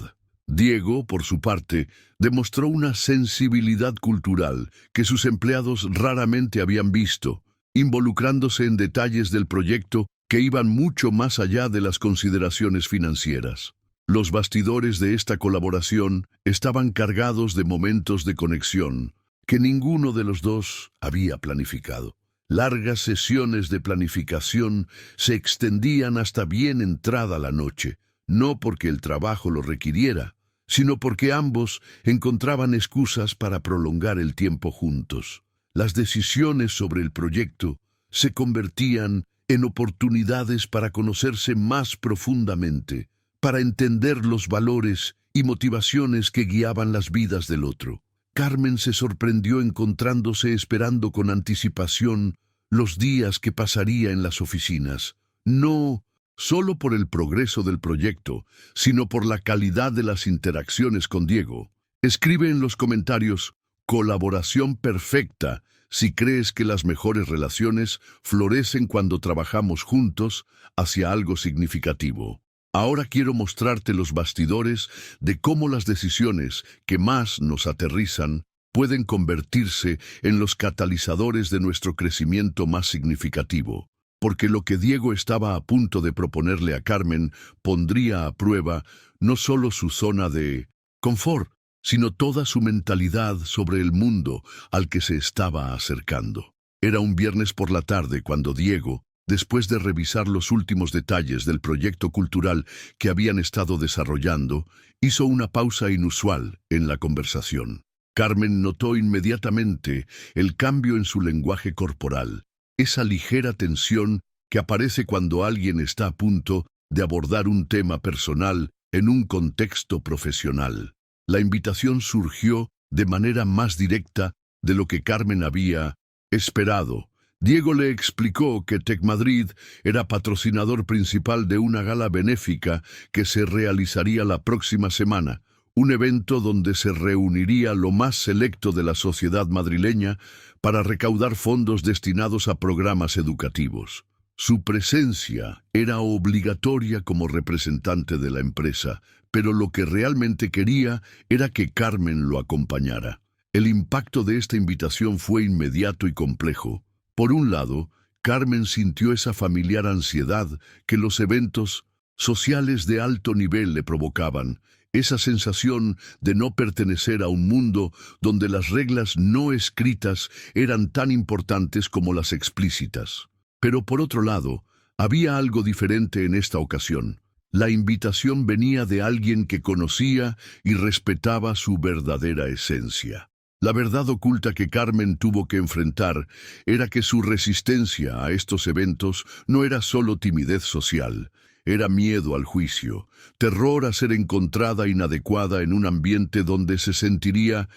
Diego, por su parte, demostró una sensibilidad cultural que sus empleados raramente habían visto, involucrándose en detalles del proyecto que iban mucho más allá de las consideraciones financieras. Los bastidores de esta colaboración estaban cargados de momentos de conexión que ninguno de los dos había planificado. Largas sesiones de planificación se extendían hasta bien entrada la noche, no porque el trabajo lo requiriera, sino porque ambos encontraban excusas para prolongar el tiempo juntos. Las decisiones sobre el proyecto se convertían en oportunidades para conocerse más profundamente, para entender los valores y motivaciones que guiaban las vidas del otro. Carmen se sorprendió encontrándose esperando con anticipación los días que pasaría en las oficinas, no solo por el progreso del proyecto, sino por la calidad de las interacciones con Diego. Escribe en los comentarios, colaboración perfecta, si crees que las mejores relaciones florecen cuando trabajamos juntos hacia algo significativo. Ahora quiero mostrarte los bastidores de cómo las decisiones que más nos aterrizan pueden convertirse en los catalizadores de nuestro crecimiento más significativo. Porque lo que Diego estaba a punto de proponerle a Carmen pondría a prueba no solo su zona de confort, sino toda su mentalidad sobre el mundo al que se estaba acercando. Era un viernes por la tarde cuando Diego, después de revisar los últimos detalles del proyecto cultural que habían estado desarrollando, hizo una pausa inusual en la conversación. Carmen notó inmediatamente el cambio en su lenguaje corporal, esa ligera tensión que aparece cuando alguien está a punto de abordar un tema personal en un contexto profesional. La invitación surgió de manera más directa de lo que Carmen había esperado. Diego le explicó que Tec Madrid era patrocinador principal de una gala benéfica que se realizaría la próxima semana, un evento donde se reuniría lo más selecto de la sociedad madrileña para recaudar fondos destinados a programas educativos. Su presencia era obligatoria como representante de la empresa, pero lo que realmente quería era que Carmen lo acompañara. El impacto de esta invitación fue inmediato y complejo. Por un lado, Carmen sintió esa familiar ansiedad que los eventos sociales de alto nivel le provocaban, esa sensación de no pertenecer a un mundo donde las reglas no escritas eran tan importantes como las explícitas. Pero por otro lado, había algo diferente en esta ocasión. La invitación venía de alguien que conocía y respetaba su verdadera esencia. La verdad oculta que Carmen tuvo que enfrentar era que su resistencia a estos eventos no era solo timidez social, era miedo al juicio, terror a ser encontrada inadecuada en un ambiente donde se sentiría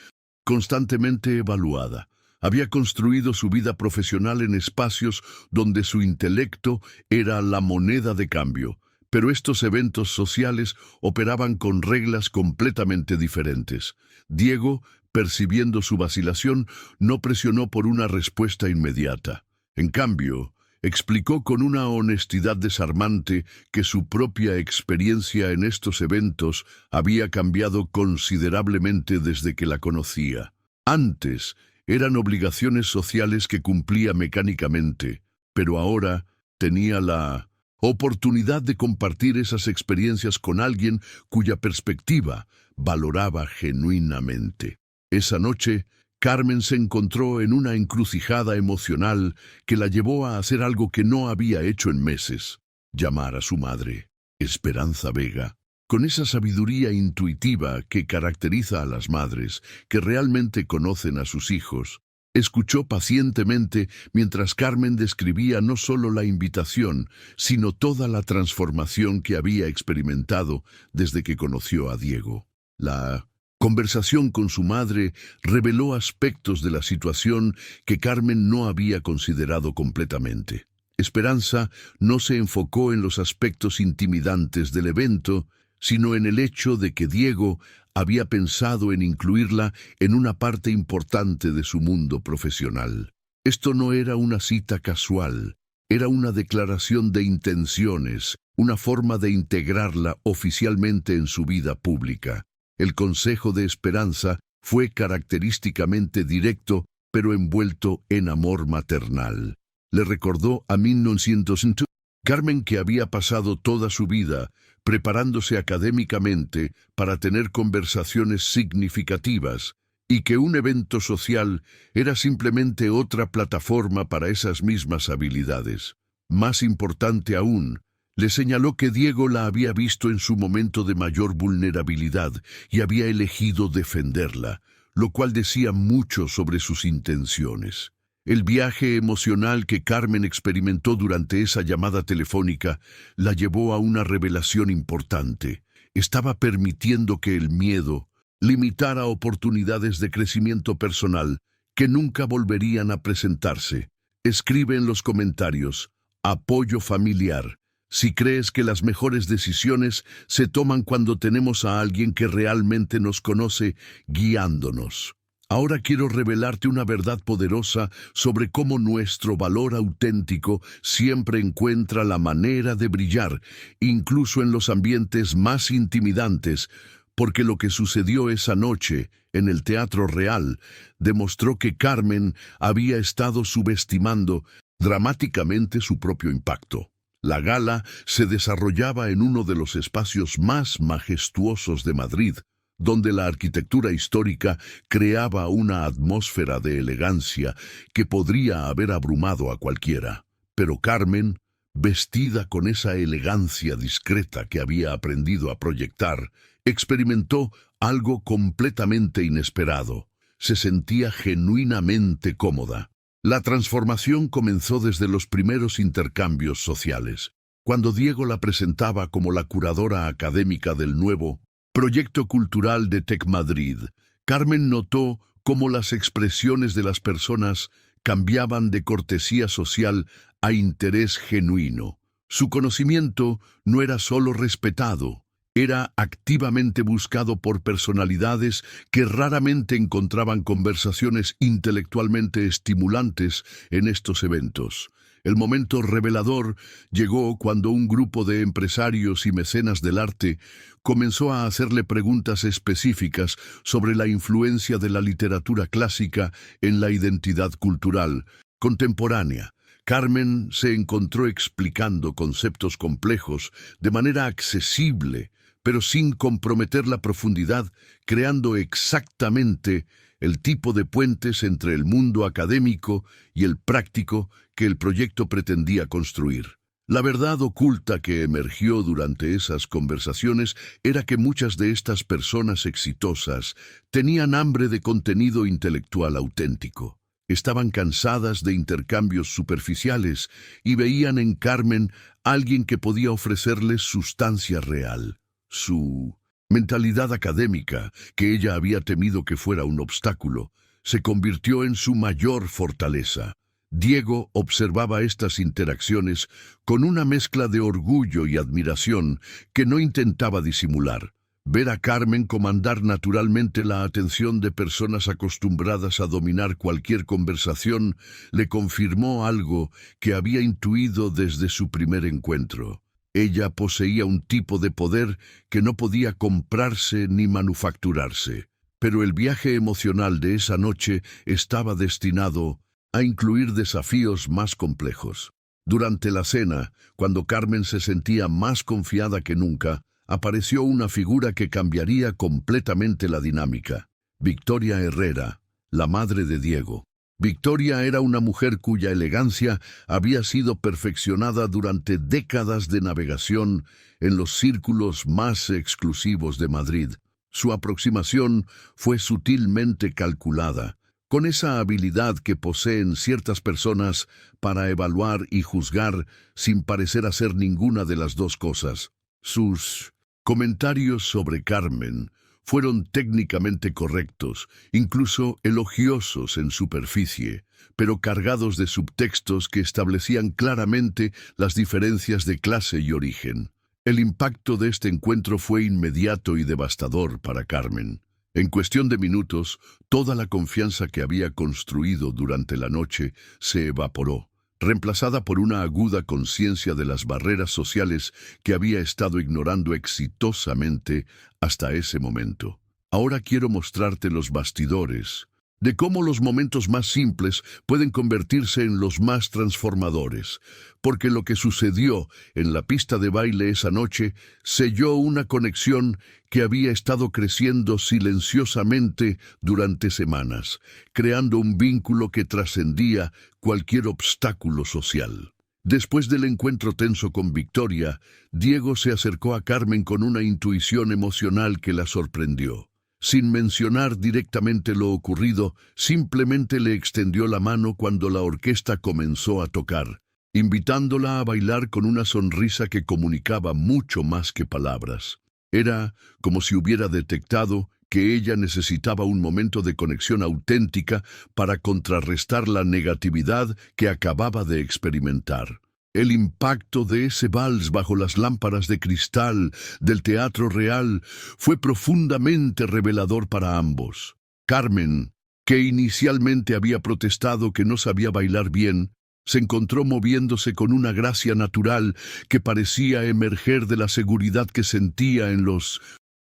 constantemente evaluada. Había construido su vida profesional en espacios donde su intelecto era la moneda de cambio, pero estos eventos sociales operaban con reglas completamente diferentes. Diego, percibiendo su vacilación, no presionó por una respuesta inmediata. En cambio, explicó con una honestidad desarmante que su propia experiencia en estos eventos había cambiado considerablemente desde que la conocía. Antes, eran obligaciones sociales que cumplía mecánicamente, pero ahora tenía la oportunidad de compartir esas experiencias con alguien cuya perspectiva valoraba genuinamente. Esa noche, Carmen se encontró en una encrucijada emocional que la llevó a hacer algo que no había hecho en meses: llamar a su madre, Esperanza Vega. Con esa sabiduría intuitiva que caracteriza a las madres, que realmente conocen a sus hijos, escuchó pacientemente mientras Carmen describía no solo la invitación, sino toda la transformación que había experimentado desde que conoció a Diego. La conversación con su madre reveló aspectos de la situación que Carmen no había considerado completamente. Esperanza no se enfocó en los aspectos intimidantes del evento, sino en el hecho de que Diego había pensado en incluirla en una parte importante de su mundo profesional. Esto no era una cita casual, era una declaración de intenciones, una forma de integrarla oficialmente en su vida pública. El consejo de Esperanza fue característicamente directo, pero envuelto en amor maternal. Le recordó a 1902 Carmen que había pasado toda su vida preparándose académicamente para tener conversaciones significativas y que un evento social era simplemente otra plataforma para esas mismas habilidades. Más importante aún, le señaló que Diego la había visto en su momento de mayor vulnerabilidad y había elegido defenderla, lo cual decía mucho sobre sus intenciones. El viaje emocional que Carmen experimentó durante esa llamada telefónica la llevó a una revelación importante. Estaba permitiendo que el miedo limitara oportunidades de crecimiento personal que nunca volverían a presentarse. Escribe en los comentarios: apoyo familiar. Si crees que las mejores decisiones se toman cuando tenemos a alguien que realmente nos conoce guiándonos. Ahora quiero revelarte una verdad poderosa sobre cómo nuestro valor auténtico siempre encuentra la manera de brillar, incluso en los ambientes más intimidantes, porque lo que sucedió esa noche en el Teatro Real demostró que Carmen había estado subestimando dramáticamente su propio impacto. La gala se desarrollaba en uno de los espacios más majestuosos de Madrid, donde la arquitectura histórica creaba una atmósfera de elegancia que podría haber abrumado a cualquiera. Pero Carmen, vestida con esa elegancia discreta que había aprendido a proyectar, experimentó algo completamente inesperado. Se sentía genuinamente cómoda. La transformación comenzó desde los primeros intercambios sociales. Cuando Diego la presentaba como la curadora académica del nuevo Proyecto Cultural de Tec Madrid, Carmen notó cómo las expresiones de las personas cambiaban de cortesía social a interés genuino. Su conocimiento no era solo respetado, era activamente buscado por personalidades que raramente encontraban conversaciones intelectualmente estimulantes en estos eventos. El momento revelador llegó cuando un grupo de empresarios y mecenas del arte comenzó a hacerle preguntas específicas sobre la influencia de la literatura clásica en la identidad cultural contemporánea. Carmen se encontró explicando conceptos complejos de manera accesible, pero sin comprometer la profundidad, creando exactamente el tipo de puentes entre el mundo académico y el práctico que el proyecto pretendía construir. La verdad oculta que emergió durante esas conversaciones era que muchas de estas personas exitosas tenían hambre de contenido intelectual auténtico. Estaban cansadas de intercambios superficiales y veían en Carmen alguien que podía ofrecerles sustancia real. Su mentalidad académica, que ella había temido que fuera un obstáculo, se convirtió en su mayor fortaleza. Diego observaba estas interacciones con una mezcla de orgullo y admiración que no intentaba disimular. Ver a Carmen comandar naturalmente la atención de personas acostumbradas a dominar cualquier conversación le confirmó algo que había intuido desde su primer encuentro. Ella poseía un tipo de poder que no podía comprarse ni manufacturarse, pero el viaje emocional de esa noche estaba destinado a incluir desafíos más complejos. Durante la cena, cuando Carmen se sentía más confiada que nunca, apareció una figura que cambiaría completamente la dinámica. Victoria Herrera, la madre de Diego. Victoria era una mujer cuya elegancia había sido perfeccionada durante décadas de navegación en los círculos más exclusivos de Madrid. Su aproximación fue sutilmente calculada, con esa habilidad que poseen ciertas personas para evaluar y juzgar sin parecer hacer ninguna de las dos cosas. Sus comentarios sobre Carmen fueron técnicamente correctos, incluso elogiosos en superficie, pero cargados de subtextos que establecían claramente las diferencias de clase y origen. El impacto de este encuentro fue inmediato y devastador para Carmen. En cuestión de minutos, toda la confianza que había construido durante la noche se evaporó, reemplazada por una aguda conciencia de las barreras sociales que había estado ignorando exitosamente hasta ese momento. Ahora quiero mostrarte los bastidores de cómo los momentos más simples pueden convertirse en los más transformadores, porque lo que sucedió en la pista de baile esa noche selló una conexión que había estado creciendo silenciosamente durante semanas, creando un vínculo que trascendía cualquier obstáculo social. Después del encuentro tenso con Victoria, Diego se acercó a Carmen con una intuición emocional que la sorprendió. Sin mencionar directamente lo ocurrido, simplemente le extendió la mano cuando la orquesta comenzó a tocar, invitándola a bailar con una sonrisa que comunicaba mucho más que palabras. Era como si hubiera detectado que ella necesitaba un momento de conexión auténtica para contrarrestar la negatividad que acababa de experimentar. El impacto de ese vals bajo las lámparas de cristal del Teatro Real fue profundamente revelador para ambos. Carmen, que inicialmente había protestado que no sabía bailar bien, se encontró moviéndose con una gracia natural que parecía emerger de la seguridad que sentía en los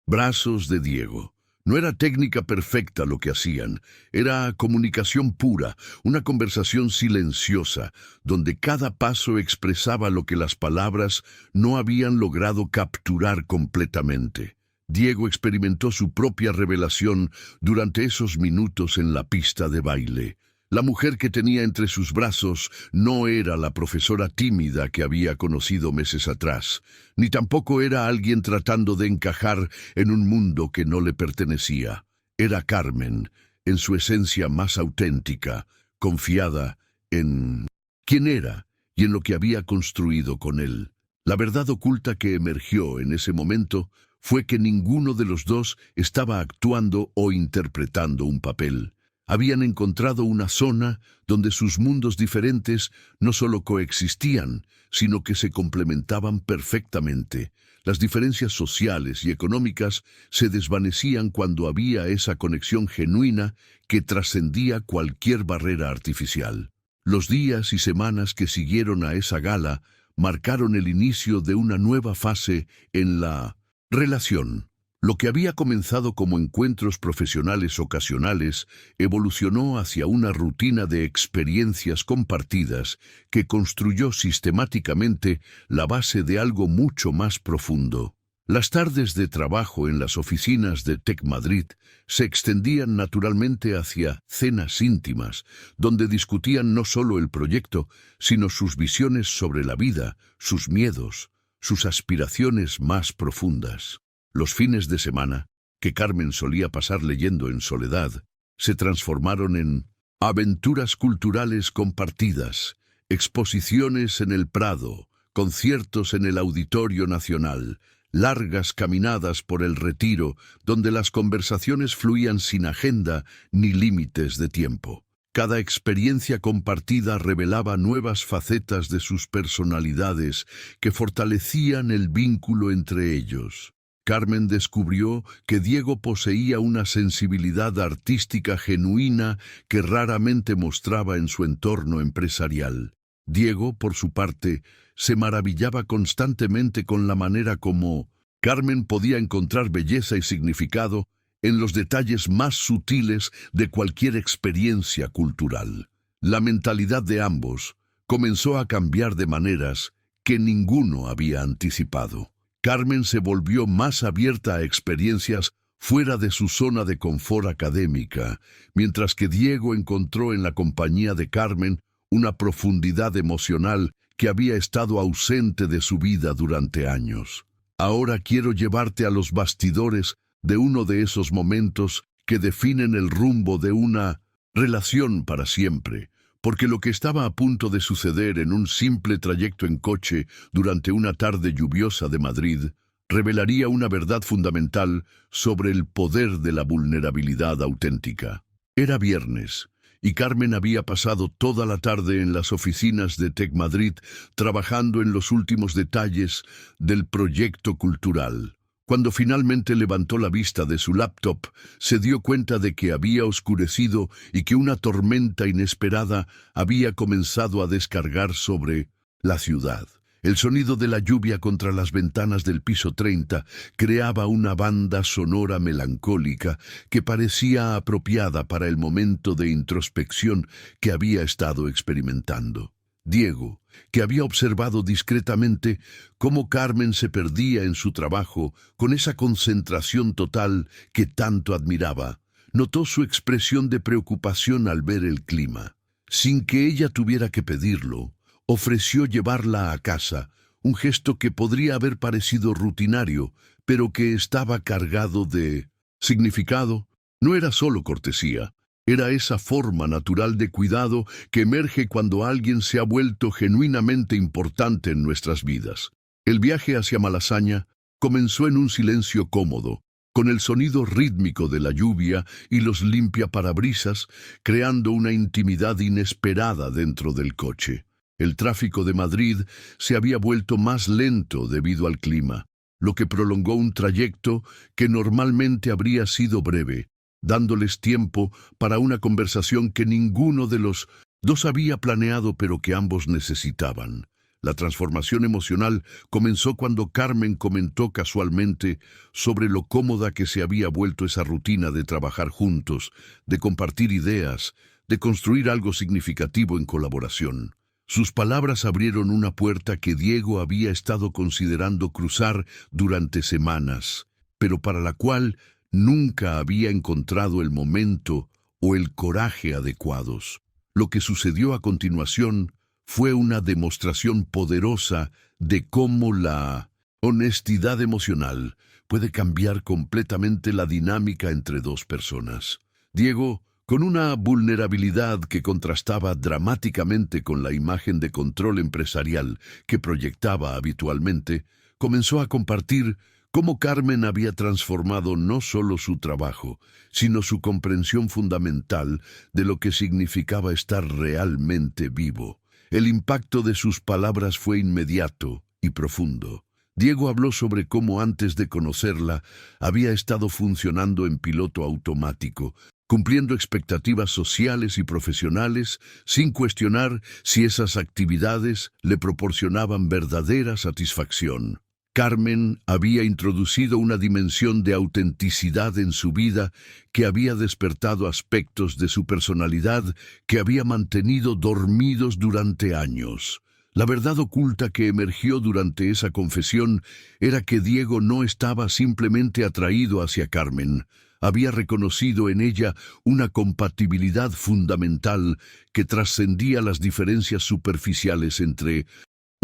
brazos de Diego. No era técnica perfecta lo que hacían, era comunicación pura, una conversación silenciosa, donde cada paso expresaba lo que las palabras no habían logrado capturar completamente. Diego experimentó su propia revelación durante esos minutos en la pista de baile. La mujer que tenía entre sus brazos no era la profesora tímida que había conocido meses atrás, ni tampoco era alguien tratando de encajar en un mundo que no le pertenecía. Era Carmen, en su esencia más auténtica, confiada en quién era y en lo que había construido con él. La verdad oculta que emergió en ese momento fue que ninguno de los dos estaba actuando o interpretando un papel. Habían encontrado una zona donde sus mundos diferentes no solo coexistían, sino que se complementaban perfectamente. Las diferencias sociales y económicas se desvanecían cuando había esa conexión genuina que trascendía cualquier barrera artificial. Los días y semanas que siguieron a esa gala marcaron el inicio de una nueva fase en la relación. Lo que había comenzado como encuentros profesionales ocasionales evolucionó hacia una rutina de experiencias compartidas que construyó sistemáticamente la base de algo mucho más profundo. Las tardes de trabajo en las oficinas de Tec Madrid se extendían naturalmente hacia cenas íntimas, donde discutían no solo el proyecto, sino sus visiones sobre la vida, sus miedos, sus aspiraciones más profundas. Los fines de semana, que Carmen solía pasar leyendo en soledad, se transformaron en aventuras culturales compartidas, exposiciones en el Prado, conciertos en el Auditorio Nacional, largas caminadas por el Retiro, donde las conversaciones fluían sin agenda ni límites de tiempo. Cada experiencia compartida revelaba nuevas facetas de sus personalidades que fortalecían el vínculo entre ellos. Carmen descubrió que Diego poseía una sensibilidad artística genuina que raramente mostraba en su entorno empresarial. Diego, por su parte, se maravillaba constantemente con la manera como Carmen podía encontrar belleza y significado en los detalles más sutiles de cualquier experiencia cultural. La mentalidad de ambos, comenzó a cambiar de maneras que ninguno había anticipado. Carmen se volvió más abierta a experiencias fuera de su zona de confort académica, mientras que Diego encontró en la compañía de Carmen una profundidad emocional que había estado ausente de su vida durante años. Ahora quiero llevarte a los bastidores de uno de esos momentos que definen el rumbo de una relación para siempre, porque lo que estaba a punto de suceder en un simple trayecto en coche durante una tarde lluviosa de Madrid revelaría una verdad fundamental sobre el poder de la vulnerabilidad auténtica. Era viernes, y Carmen había pasado toda la tarde en las oficinas de Tec Madrid trabajando en los últimos detalles del proyecto cultural. Cuando finalmente levantó la vista de su laptop, se dio cuenta de que había oscurecido y que una tormenta inesperada había comenzado a descargar sobre la ciudad. El sonido de la lluvia contra las ventanas del piso 30 creaba una banda sonora melancólica que parecía apropiada para el momento de introspección que había estado experimentando. Diego, que había observado discretamente cómo Carmen se perdía en su trabajo con esa concentración total que tanto admiraba, notó su expresión de preocupación al ver el clima. Sin que ella tuviera que pedirlo, ofreció llevarla a casa, un gesto que podría haber parecido rutinario, pero que estaba cargado de significado. No era solo cortesía, era esa forma natural de cuidado que emerge cuando alguien se ha vuelto genuinamente importante en nuestras vidas. El viaje hacia Malasaña comenzó en un silencio cómodo, con el sonido rítmico de la lluvia y los limpiaparabrisas, creando una intimidad inesperada dentro del coche. El tráfico de Madrid se había vuelto más lento debido al clima, lo que prolongó un trayecto que normalmente habría sido breve, dándoles tiempo para una conversación que ninguno de los dos había planeado pero que ambos necesitaban. La transformación emocional comenzó cuando Carmen comentó casualmente sobre lo cómoda que se había vuelto esa rutina de trabajar juntos, de compartir ideas, de construir algo significativo en colaboración. Sus palabras abrieron una puerta que Diego había estado considerando cruzar durante semanas, pero para la cual nunca había encontrado el momento o el coraje adecuados. Lo que sucedió a continuación fue una demostración poderosa de cómo la honestidad emocional puede cambiar completamente la dinámica entre dos personas. Diego, con una vulnerabilidad que contrastaba dramáticamente con la imagen de control empresarial que proyectaba habitualmente, comenzó a compartir cómo Carmen había transformado no solo su trabajo, sino su comprensión fundamental de lo que significaba estar realmente vivo. El impacto de sus palabras fue inmediato y profundo. Diego habló sobre cómo antes de conocerla había estado funcionando en piloto automático, cumpliendo expectativas sociales y profesionales sin cuestionar si esas actividades le proporcionaban verdadera satisfacción. Carmen había introducido una dimensión de autenticidad en su vida que había despertado aspectos de su personalidad que había mantenido dormidos durante años. La verdad oculta que emergió durante esa confesión era que Diego no estaba simplemente atraído hacia Carmen. Había reconocido en ella una compatibilidad fundamental que trascendía las diferencias superficiales entre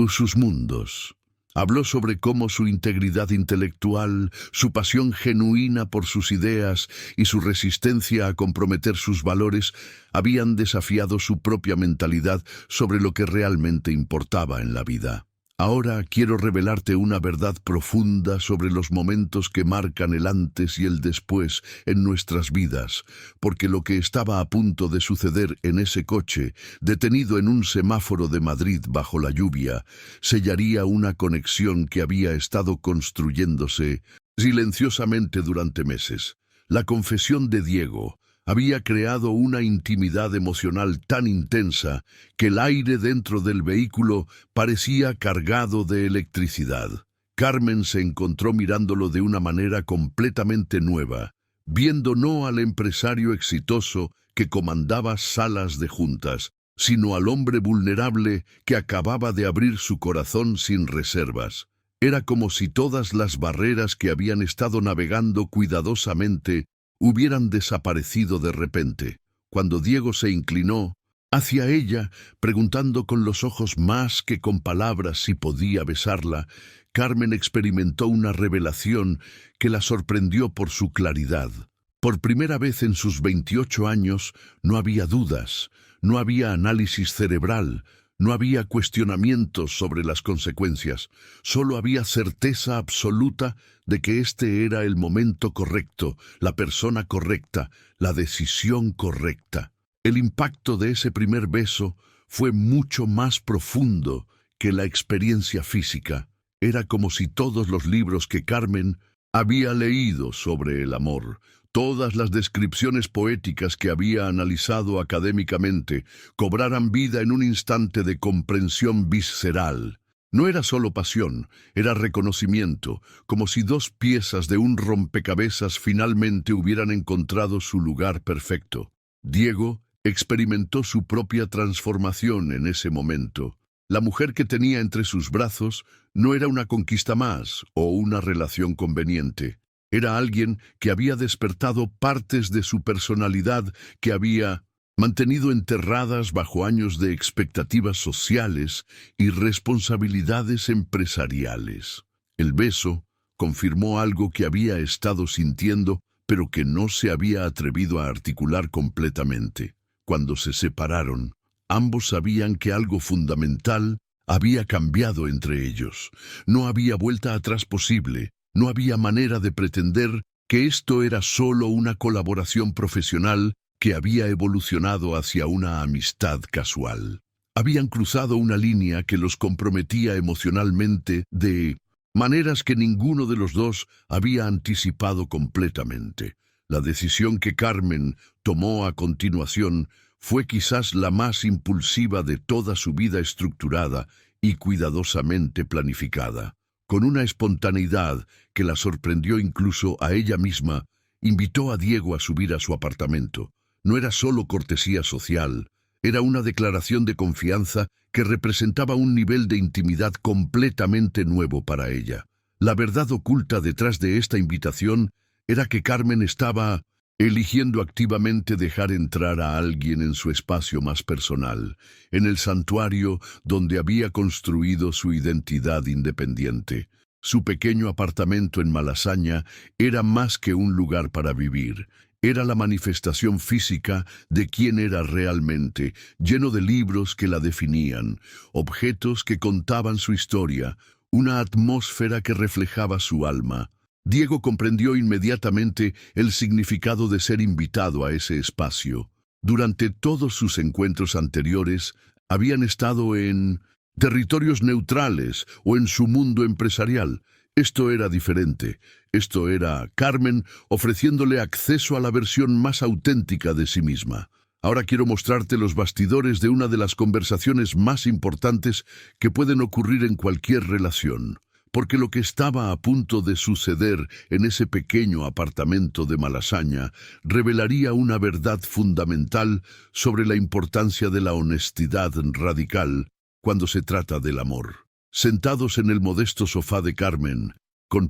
sus mundos. Habló sobre cómo su integridad intelectual, su pasión genuina por sus ideas y su resistencia a comprometer sus valores habían desafiado su propia mentalidad sobre lo que realmente importaba en la vida. Ahora quiero revelarte una verdad profunda sobre los momentos que marcan el antes y el después en nuestras vidas, porque lo que estaba a punto de suceder en ese coche, detenido en un semáforo de Madrid bajo la lluvia, sellaría una conexión que había estado construyéndose silenciosamente durante meses. La confesión de Diego había creado una intimidad emocional tan intensa que el aire dentro del vehículo parecía cargado de electricidad. Carmen se encontró mirándolo de una manera completamente nueva, viendo no al empresario exitoso que comandaba salas de juntas, sino al hombre vulnerable que acababa de abrir su corazón sin reservas. Era como si todas las barreras que habían estado navegando cuidadosamente hubieran desaparecido de repente. Cuando Diego se inclinó hacia ella, preguntando con los ojos más que con palabras si podía besarla, Carmen experimentó una revelación que la sorprendió por su claridad. Por primera vez en sus 28 años no había dudas, no había análisis cerebral, no había cuestionamientos sobre las consecuencias, solo había certeza absoluta de que este era el momento correcto, la persona correcta, la decisión correcta. El impacto de ese primer beso fue mucho más profundo que la experiencia física. Era como si todos los libros que Carmen había leído sobre el amor, todas las descripciones poéticas que había analizado académicamente, cobraran vida en un instante de comprensión visceral. No era solo pasión, era reconocimiento, como si dos piezas de un rompecabezas finalmente hubieran encontrado su lugar perfecto. Diego experimentó su propia transformación en ese momento. La mujer que tenía entre sus brazos no era una conquista más o una relación conveniente. Era alguien que había despertado partes de su personalidad que había mantenido enterradas bajo años de expectativas sociales y responsabilidades empresariales. El beso confirmó algo que había estado sintiendo, pero que no se había atrevido a articular completamente. Cuando se separaron, ambos sabían que algo fundamental había cambiado entre ellos. No había vuelta atrás posible, no había manera de pretender que esto era solo una colaboración profesional que había evolucionado hacia una amistad casual. Habían cruzado una línea que los comprometía emocionalmente de maneras que ninguno de los dos había anticipado completamente. La decisión que Carmen tomó a continuación fue quizás la más impulsiva de toda su vida estructurada y cuidadosamente planificada. Con una espontaneidad que la sorprendió incluso a ella misma, invitó a Diego a subir a su apartamento. No era solo cortesía social, era una declaración de confianza que representaba un nivel de intimidad completamente nuevo para ella. La verdad oculta detrás de esta invitación era que Carmen estaba eligiendo activamente dejar entrar a alguien en su espacio más personal, en el santuario donde había construido su identidad independiente. Su pequeño apartamento en Malasaña era más que un lugar para vivir. Era la manifestación física de quién era realmente, lleno de libros que la definían, objetos que contaban su historia, una atmósfera que reflejaba su alma. Diego comprendió inmediatamente el significado de ser invitado a ese espacio. Durante todos sus encuentros anteriores, habían estado en territorios neutrales o en su mundo empresarial. Esto era diferente. Esto era Carmen ofreciéndole acceso a la versión más auténtica de sí misma. Ahora quiero mostrarte los bastidores de una de las conversaciones más importantes que pueden ocurrir en cualquier relación. Porque lo que estaba a punto de suceder en ese pequeño apartamento de Malasaña revelaría una verdad fundamental sobre la importancia de la honestidad radical cuando se trata del amor. Sentados en el modesto sofá de Carmen, con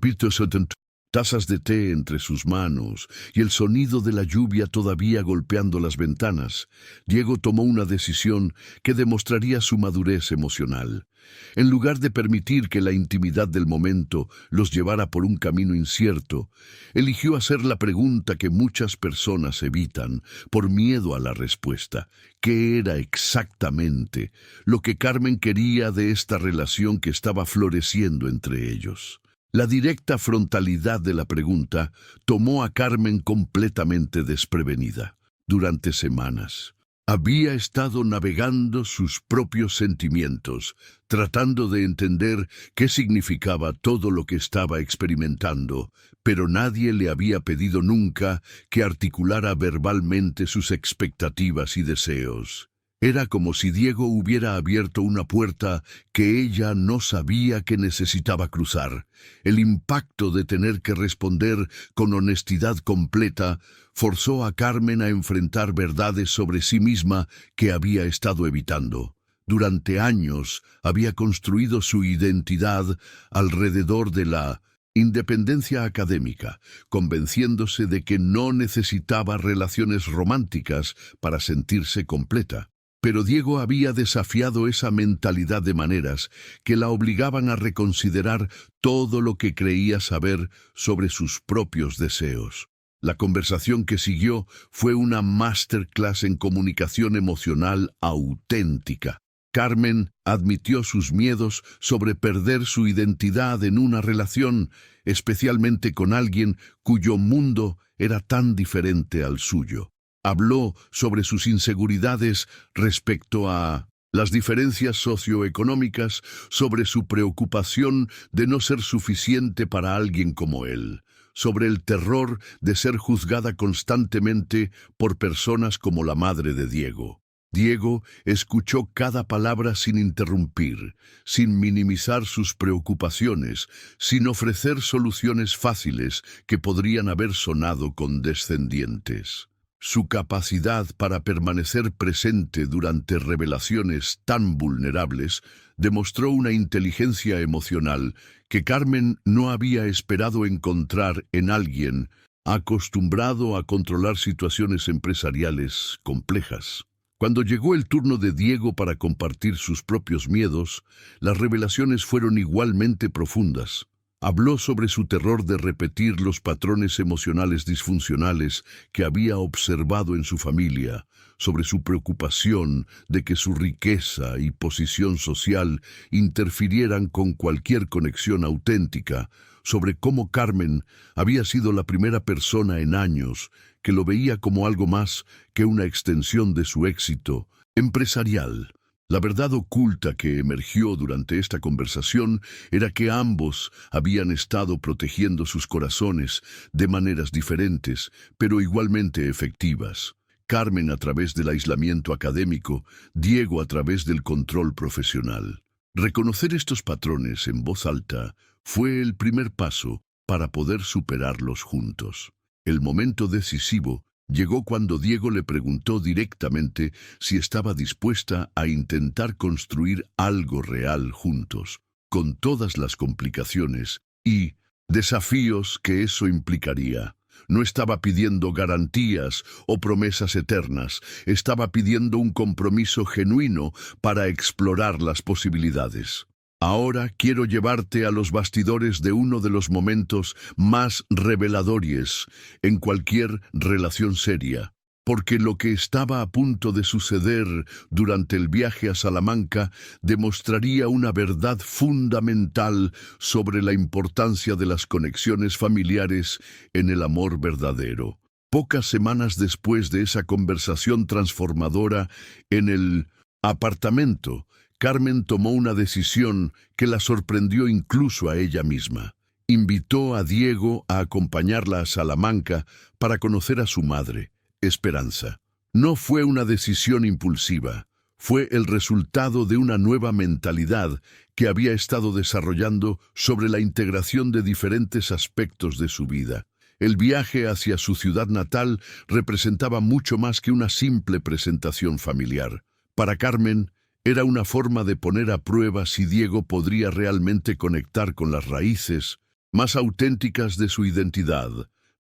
tazas de té entre sus manos y el sonido de la lluvia todavía golpeando las ventanas, Diego tomó una decisión que demostraría su madurez emocional. En lugar de permitir que la intimidad del momento los llevara por un camino incierto, eligió hacer la pregunta que muchas personas evitan por miedo a la respuesta. ¿Qué era exactamente lo que Carmen quería de esta relación que estaba floreciendo entre ellos? La directa frontalidad de la pregunta tomó a Carmen completamente desprevenida. Durante semanas había estado navegando sus propios sentimientos, tratando de entender qué significaba todo lo que estaba experimentando, pero nadie le había pedido nunca que articulara verbalmente sus expectativas y deseos. Era como si Diego hubiera abierto una puerta que ella no sabía que necesitaba cruzar. El impacto de tener que responder con honestidad completa forzó a Carmen a enfrentar verdades sobre sí misma que había estado evitando. Durante años había construido su identidad alrededor de la independencia académica, convenciéndose de que no necesitaba relaciones románticas para sentirse completa. Pero Diego había desafiado esa mentalidad de maneras que la obligaban a reconsiderar todo lo que creía saber sobre sus propios deseos. La conversación que siguió fue una masterclass en comunicación emocional auténtica. Carmen admitió sus miedos sobre perder su identidad en una relación, especialmente con alguien cuyo mundo era tan diferente al suyo. Habló sobre sus inseguridades respecto a las diferencias socioeconómicas, sobre su preocupación de no ser suficiente para alguien como él, sobre el terror de ser juzgada constantemente por personas como la madre de Diego. Diego escuchó cada palabra sin interrumpir, sin minimizar sus preocupaciones, sin ofrecer soluciones fáciles que podrían haber sonado condescendientes. Su capacidad para permanecer presente durante revelaciones tan vulnerables demostró una inteligencia emocional que Carmen no había esperado encontrar en alguien acostumbrado a controlar situaciones empresariales complejas. Cuando llegó el turno de Diego para compartir sus propios miedos, las revelaciones fueron igualmente profundas. Habló sobre su terror de repetir los patrones emocionales disfuncionales que había observado en su familia, sobre su preocupación de que su riqueza y posición social interfirieran con cualquier conexión auténtica, sobre cómo Carmen había sido la primera persona en años que lo veía como algo más que una extensión de su éxito empresarial. La verdad oculta que emergió durante esta conversación era que ambos habían estado protegiendo sus corazones de maneras diferentes, pero igualmente efectivas. Carmen a través del aislamiento académico, Diego a través del control profesional. Reconocer estos patrones en voz alta fue el primer paso para poder superarlos juntos. El momento decisivo llegó cuando Diego le preguntó directamente si estaba dispuesta a intentar construir algo real juntos, con todas las complicaciones y desafíos que eso implicaría. No estaba pidiendo garantías o promesas eternas, estaba pidiendo un compromiso genuino para explorar las posibilidades. Ahora quiero llevarte a los bastidores de uno de los momentos más reveladores en cualquier relación seria, porque lo que estaba a punto de suceder durante el viaje a Salamanca demostraría una verdad fundamental sobre la importancia de las conexiones familiares en el amor verdadero. Pocas semanas después de esa conversación transformadora en el apartamento, Carmen tomó una decisión que la sorprendió incluso a ella misma. Invitó a Diego a acompañarla a Salamanca para conocer a su madre, Esperanza. No fue una decisión impulsiva, fue el resultado de una nueva mentalidad que había estado desarrollando sobre la integración de diferentes aspectos de su vida. El viaje hacia su ciudad natal representaba mucho más que una simple presentación familiar. Para Carmen, era una forma de poner a prueba si Diego podría realmente conectar con las raíces más auténticas de su identidad,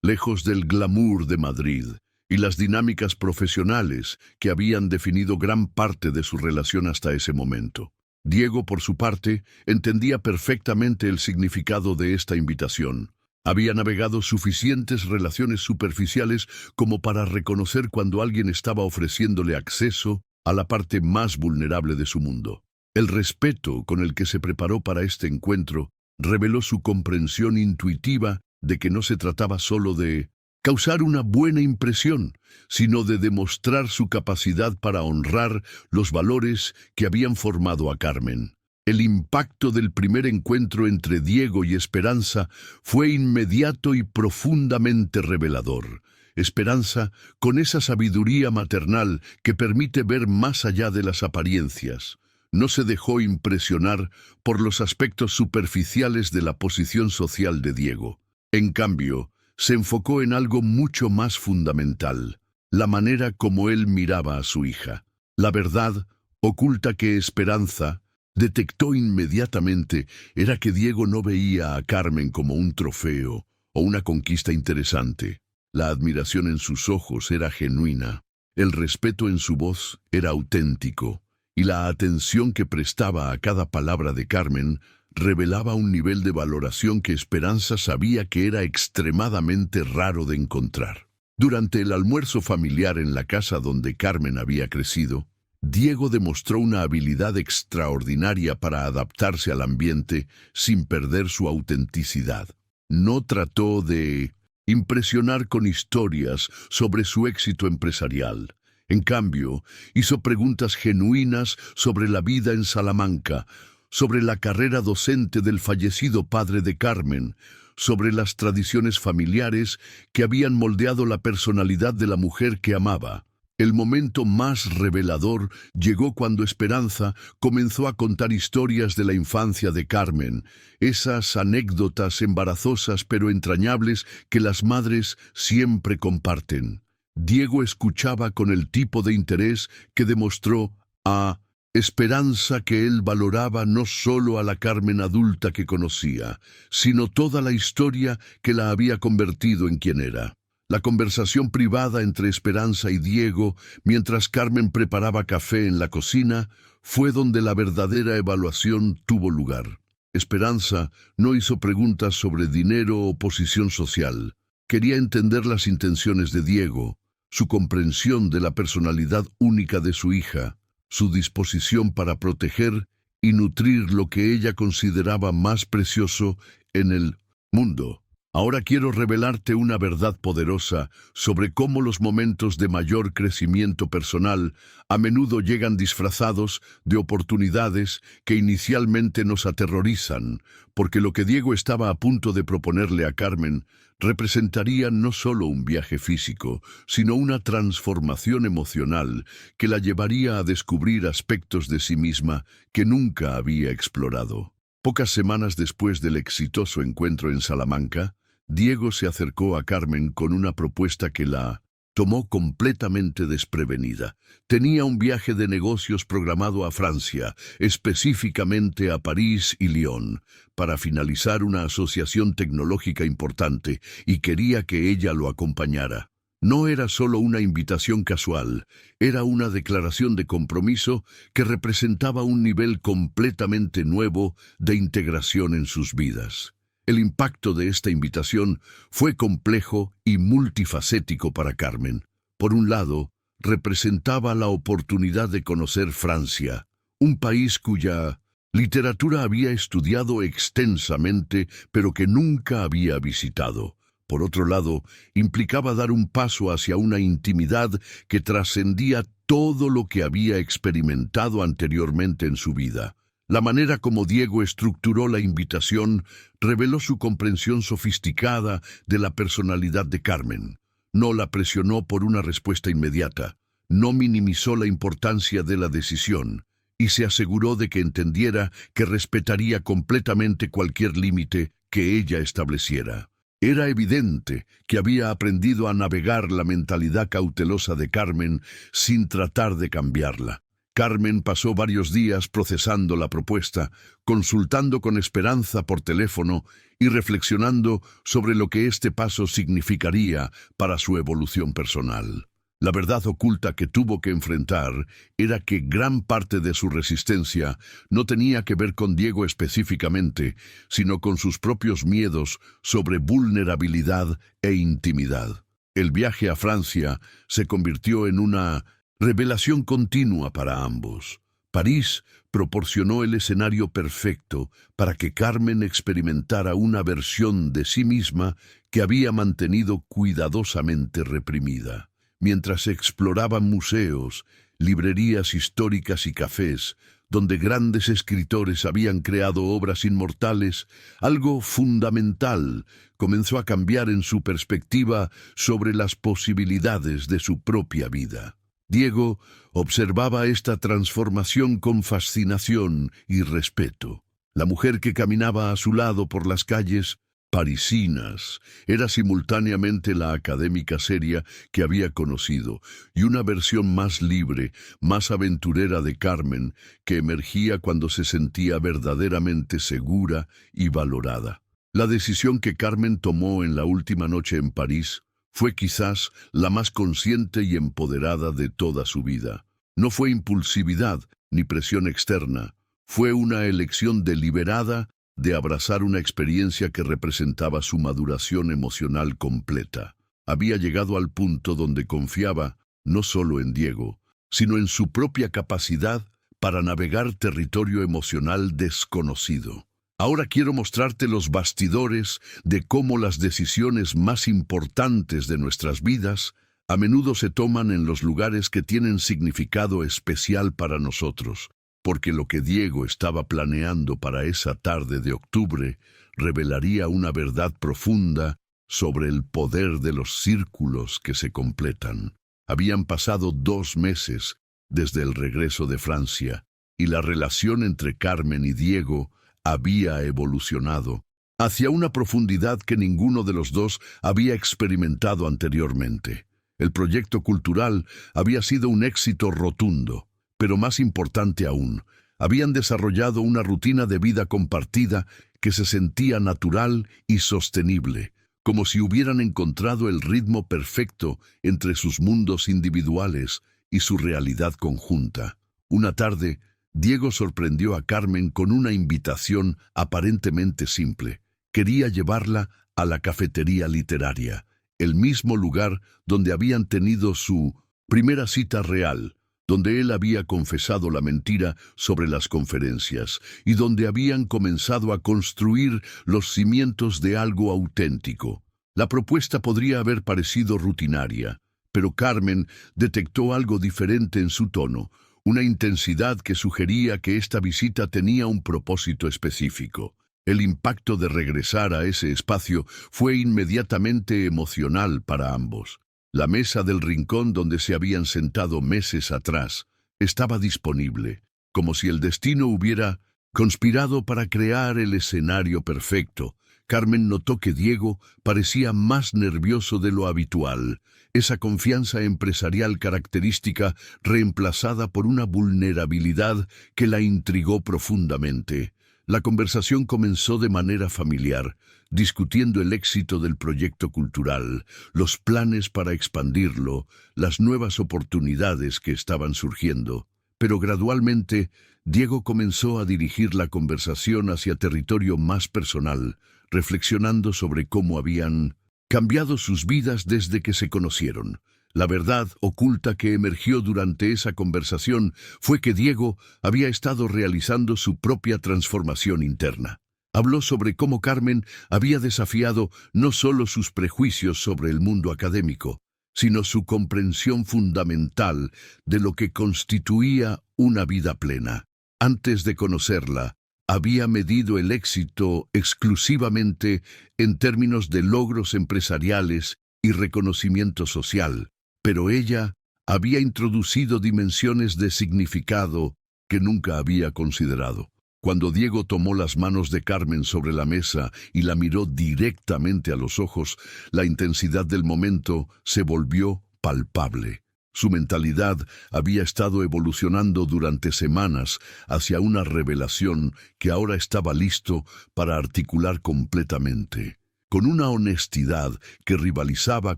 lejos del glamour de Madrid y las dinámicas profesionales que habían definido gran parte de su relación hasta ese momento. Diego, por su parte, entendía perfectamente el significado de esta invitación. Había navegado suficientes relaciones superficiales como para reconocer cuando alguien estaba ofreciéndole acceso a la parte más vulnerable de su mundo. El respeto con el que se preparó para este encuentro reveló su comprensión intuitiva de que no se trataba solo de causar una buena impresión, sino de demostrar su capacidad para honrar los valores que habían formado a Carmen. El impacto del primer encuentro entre Diego y Esperanza fue inmediato y profundamente revelador. Esperanza, con esa sabiduría maternal que permite ver más allá de las apariencias, no se dejó impresionar por los aspectos superficiales de la posición social de Diego. En cambio, se enfocó en algo mucho más fundamental, la manera como él miraba a su hija. La verdad oculta que Esperanza detectó inmediatamente era que Diego no veía a Carmen como un trofeo o una conquista interesante. La admiración en sus ojos era genuina, el respeto en su voz era auténtico, y la atención que prestaba a cada palabra de Carmen revelaba un nivel de valoración que Esperanza sabía que era extremadamente raro de encontrar. Durante el almuerzo familiar en la casa donde Carmen había crecido, Diego demostró una habilidad extraordinaria para adaptarse al ambiente sin perder su autenticidad. No trató de impresionar con historias sobre su éxito empresarial. En cambio, hizo preguntas genuinas sobre la vida en Salamanca, sobre la carrera docente del fallecido padre de Carmen, sobre las tradiciones familiares que habían moldeado la personalidad de la mujer que amaba. El momento más revelador llegó cuando Esperanza comenzó a contar historias de la infancia de Carmen, esas anécdotas embarazosas pero entrañables que las madres siempre comparten. Diego escuchaba con el tipo de interés que demostró a Esperanza que él valoraba no solo a la Carmen adulta que conocía, sino toda la historia que la había convertido en quien era. La conversación privada entre Esperanza y Diego, mientras Carmen preparaba café en la cocina, fue donde la verdadera evaluación tuvo lugar. Esperanza no hizo preguntas sobre dinero o posición social. Quería entender las intenciones de Diego, su comprensión de la personalidad única de su hija, su disposición para proteger y nutrir lo que ella consideraba más precioso en el mundo. Ahora quiero revelarte una verdad poderosa sobre cómo los momentos de mayor crecimiento personal a menudo llegan disfrazados de oportunidades que inicialmente nos aterrorizan, porque lo que Diego estaba a punto de proponerle a Carmen representaría no solo un viaje físico, sino una transformación emocional que la llevaría a descubrir aspectos de sí misma que nunca había explorado. Pocas semanas después del exitoso encuentro en Salamanca, Diego se acercó a Carmen con una propuesta que la tomó completamente desprevenida. Tenía un viaje de negocios programado a Francia, específicamente a París y Lyon, para finalizar una asociación tecnológica importante, y quería que ella lo acompañara. No era solo una invitación casual, era una declaración de compromiso que representaba un nivel completamente nuevo de integración en sus vidas. El impacto de esta invitación fue complejo y multifacético para Carmen. Por un lado, representaba la oportunidad de conocer Francia, un país cuya literatura había estudiado extensamente, pero que nunca había visitado. Por otro lado, implicaba dar un paso hacia una intimidad que trascendía todo lo que había experimentado anteriormente en su vida. La manera como Diego estructuró la invitación reveló su comprensión sofisticada de la personalidad de Carmen. No la presionó por una respuesta inmediata, no minimizó la importancia de la decisión, y se aseguró de que entendiera que respetaría completamente cualquier límite que ella estableciera. Era evidente que había aprendido a navegar la mentalidad cautelosa de Carmen sin tratar de cambiarla. Carmen pasó varios días procesando la propuesta, consultando con Esperanza por teléfono y reflexionando sobre lo que este paso significaría para su evolución personal. La verdad oculta que tuvo que enfrentar era que gran parte de su resistencia no tenía que ver con Diego específicamente, sino con sus propios miedos sobre vulnerabilidad e intimidad. El viaje a Francia se convirtió en una revelación continua para ambos. París proporcionó el escenario perfecto para que Carmen experimentara una versión de sí misma que había mantenido cuidadosamente reprimida. Mientras exploraban museos, librerías históricas y cafés, donde grandes escritores habían creado obras inmortales, algo fundamental comenzó a cambiar en su perspectiva sobre las posibilidades de su propia vida. Diego observaba esta transformación con fascinación y respeto. La mujer que caminaba a su lado por las calles parisinas era simultáneamente la académica seria que había conocido y una versión más libre, más aventurera de Carmen, que emergía cuando se sentía verdaderamente segura y valorada. La decisión que Carmen tomó en la última noche en París fue quizás la más consciente y empoderada de toda su vida. No fue impulsividad ni presión externa, fue una elección deliberada de abrazar una experiencia que representaba su maduración emocional completa. Había llegado al punto donde confiaba no solo en Diego, sino en su propia capacidad para navegar territorio emocional desconocido. Ahora quiero mostrarte los bastidores de cómo las decisiones más importantes de nuestras vidas a menudo se toman en los lugares que tienen significado especial para nosotros, porque lo que Diego estaba planeando para esa tarde de octubre revelaría una verdad profunda sobre el poder de los círculos que se completan. Habían pasado 2 meses desde el regreso de Francia, y la relación entre Carmen y Diego había evolucionado hacia una profundidad que ninguno de los dos había experimentado anteriormente. El proyecto cultural había sido un éxito rotundo, pero más importante aún, habían desarrollado una rutina de vida compartida que se sentía natural y sostenible, como si hubieran encontrado el ritmo perfecto entre sus mundos individuales y su realidad conjunta. Una tarde, Diego sorprendió a Carmen con una invitación aparentemente simple. Quería llevarla a la cafetería literaria, el mismo lugar donde habían tenido su primera cita real, donde él había confesado la mentira sobre las conferencias y donde habían comenzado a construir los cimientos de algo auténtico. La propuesta podría haber parecido rutinaria, pero Carmen detectó algo diferente en su tono, una intensidad que sugería que esta visita tenía un propósito específico. El impacto de regresar a ese espacio fue inmediatamente emocional para ambos. La mesa del rincón donde se habían sentado meses atrás estaba disponible, como si el destino hubiera conspirado para crear el escenario perfecto. Carmen notó que Diego parecía más nervioso de lo habitual, esa confianza empresarial característica reemplazada por una vulnerabilidad que la intrigó profundamente. La conversación comenzó de manera familiar, discutiendo el éxito del proyecto cultural, los planes para expandirlo, las nuevas oportunidades que estaban surgiendo. Pero gradualmente, Diego comenzó a dirigir la conversación hacia territorio más personal, reflexionando sobre cómo habían cambiado sus vidas desde que se conocieron. La verdad oculta que emergió durante esa conversación fue que Diego había estado realizando su propia transformación interna. Habló sobre cómo Carmen había desafiado no solo sus prejuicios sobre el mundo académico, sino su comprensión fundamental de lo que constituía una vida plena. Antes de conocerla, había medido el éxito exclusivamente en términos de logros empresariales y reconocimiento social, pero ella había introducido dimensiones de significado que nunca había considerado. Cuando Diego tomó las manos de Carmen sobre la mesa y la miró directamente a los ojos, la intensidad del momento se volvió palpable. Su mentalidad había estado evolucionando durante semanas hacia una revelación que ahora estaba listo para articular completamente. Con una honestidad que rivalizaba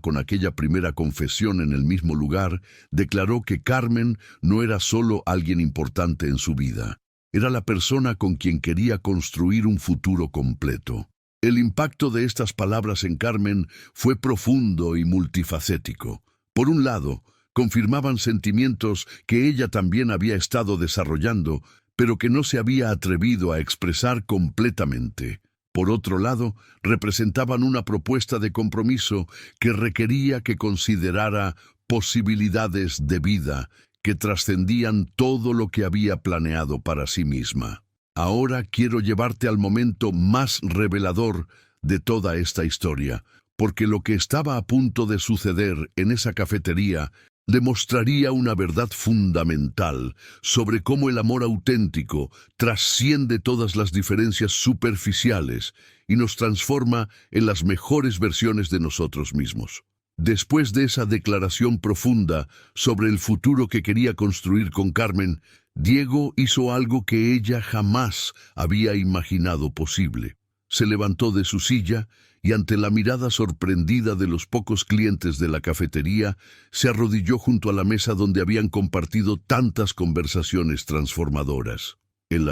con aquella primera confesión en el mismo lugar, declaró que Carmen no era solo alguien importante en su vida. Era la persona con quien quería construir un futuro completo. El impacto de estas palabras en Carmen fue profundo y multifacético. Por un lado, confirmaban sentimientos que ella también había estado desarrollando, pero que no se había atrevido a expresar completamente. Por otro lado, representaban una propuesta de compromiso que requería que considerara posibilidades de vida que trascendían todo lo que había planeado para sí misma. Ahora quiero llevarte al momento más revelador de toda esta historia, porque lo que estaba a punto de suceder en esa cafetería demostraría una verdad fundamental sobre cómo el amor auténtico trasciende todas las diferencias superficiales y nos transforma en las mejores versiones de nosotros mismos. Después de esa declaración profunda sobre el futuro que quería construir con Carmen, Diego hizo algo que ella jamás había imaginado posible. Se levantó de su silla y, ante la mirada sorprendida de los pocos clientes de la cafetería, se arrodilló junto a la mesa donde habían compartido tantas conversaciones transformadoras. El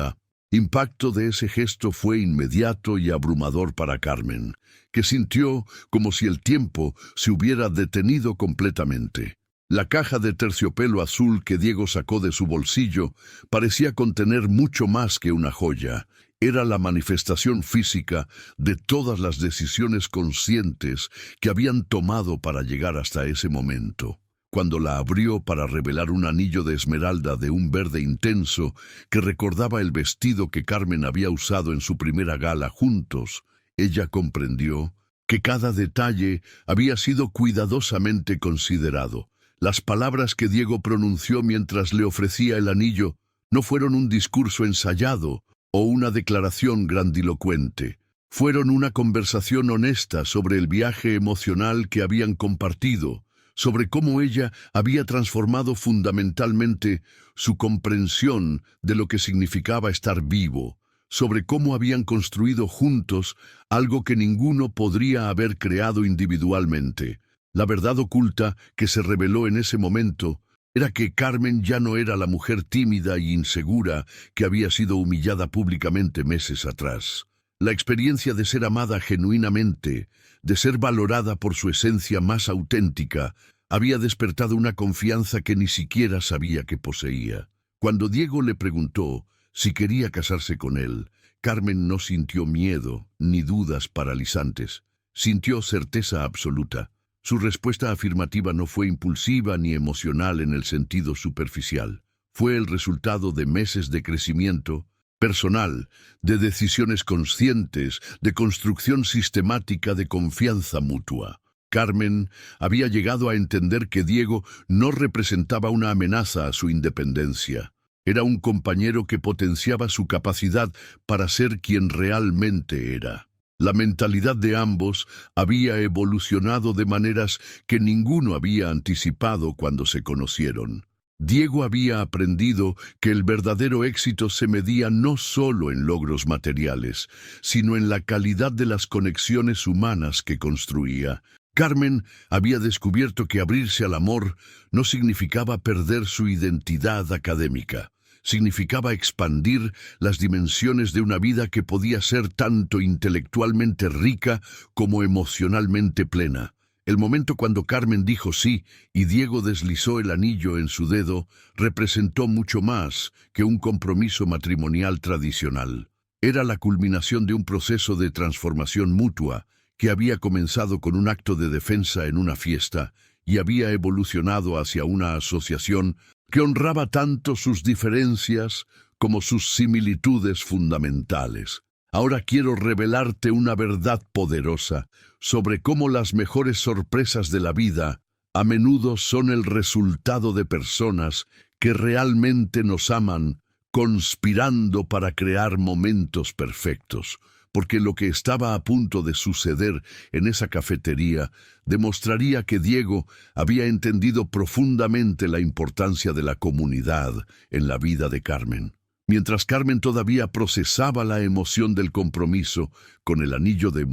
impacto de ese gesto fue inmediato y abrumador para Carmen, que sintió como si el tiempo se hubiera detenido completamente. La caja de terciopelo azul que Diego sacó de su bolsillo parecía contener mucho más que una joya. Era la manifestación física de todas las decisiones conscientes que habían tomado para llegar hasta ese momento. Cuando la abrió para revelar un anillo de esmeralda de un verde intenso que recordaba el vestido que Carmen había usado en su primera gala juntos, ella comprendió que cada detalle había sido cuidadosamente considerado. Las palabras que Diego pronunció mientras le ofrecía el anillo no fueron un discurso ensayado o una declaración grandilocuente. Fueron una conversación honesta sobre el viaje emocional que habían compartido, sobre cómo ella había transformado fundamentalmente su comprensión de lo que significaba estar vivo, sobre cómo habían construido juntos algo que ninguno podría haber creado individualmente. La verdad oculta que se reveló en ese momento era que Carmen ya no era la mujer tímida y insegura que había sido humillada públicamente meses atrás. La experiencia de ser amada genuinamente, de ser valorada por su esencia más auténtica, había despertado una confianza que ni siquiera sabía que poseía. Cuando Diego le preguntó si quería casarse con él, Carmen no sintió miedo ni dudas paralizantes. Sintió certeza absoluta. Su respuesta afirmativa no fue impulsiva ni emocional en el sentido superficial. Fue el resultado de meses de crecimiento personal, de decisiones conscientes, de construcción sistemática de confianza mutua. Carmen había llegado a entender que Diego no representaba una amenaza a su independencia. Era un compañero que potenciaba su capacidad para ser quien realmente era. La mentalidad de ambos había evolucionado de maneras que ninguno había anticipado cuando se conocieron. Diego había aprendido que el verdadero éxito se medía no solo en logros materiales, sino en la calidad de las conexiones humanas que construía. Carmen había descubierto que abrirse al amor no significaba perder su identidad académica. Significaba expandir las dimensiones de una vida que podía ser tanto intelectualmente rica como emocionalmente plena. El momento cuando Carmen dijo sí y Diego deslizó el anillo en su dedo representó mucho más que un compromiso matrimonial tradicional. Era la culminación de un proceso de transformación mutua que había comenzado con un acto de defensa en una fiesta y había evolucionado hacia una asociación que honraba tanto sus diferencias como sus similitudes fundamentales. Ahora quiero revelarte una verdad poderosa sobre cómo las mejores sorpresas de la vida a menudo son el resultado de personas que realmente nos aman, conspirando para crear momentos perfectos. Porque lo que estaba a punto de suceder en esa cafetería demostraría que Diego había entendido profundamente la importancia de la comunidad en la vida de Carmen. Mientras Carmen todavía procesaba la emoción del compromiso con el anillo de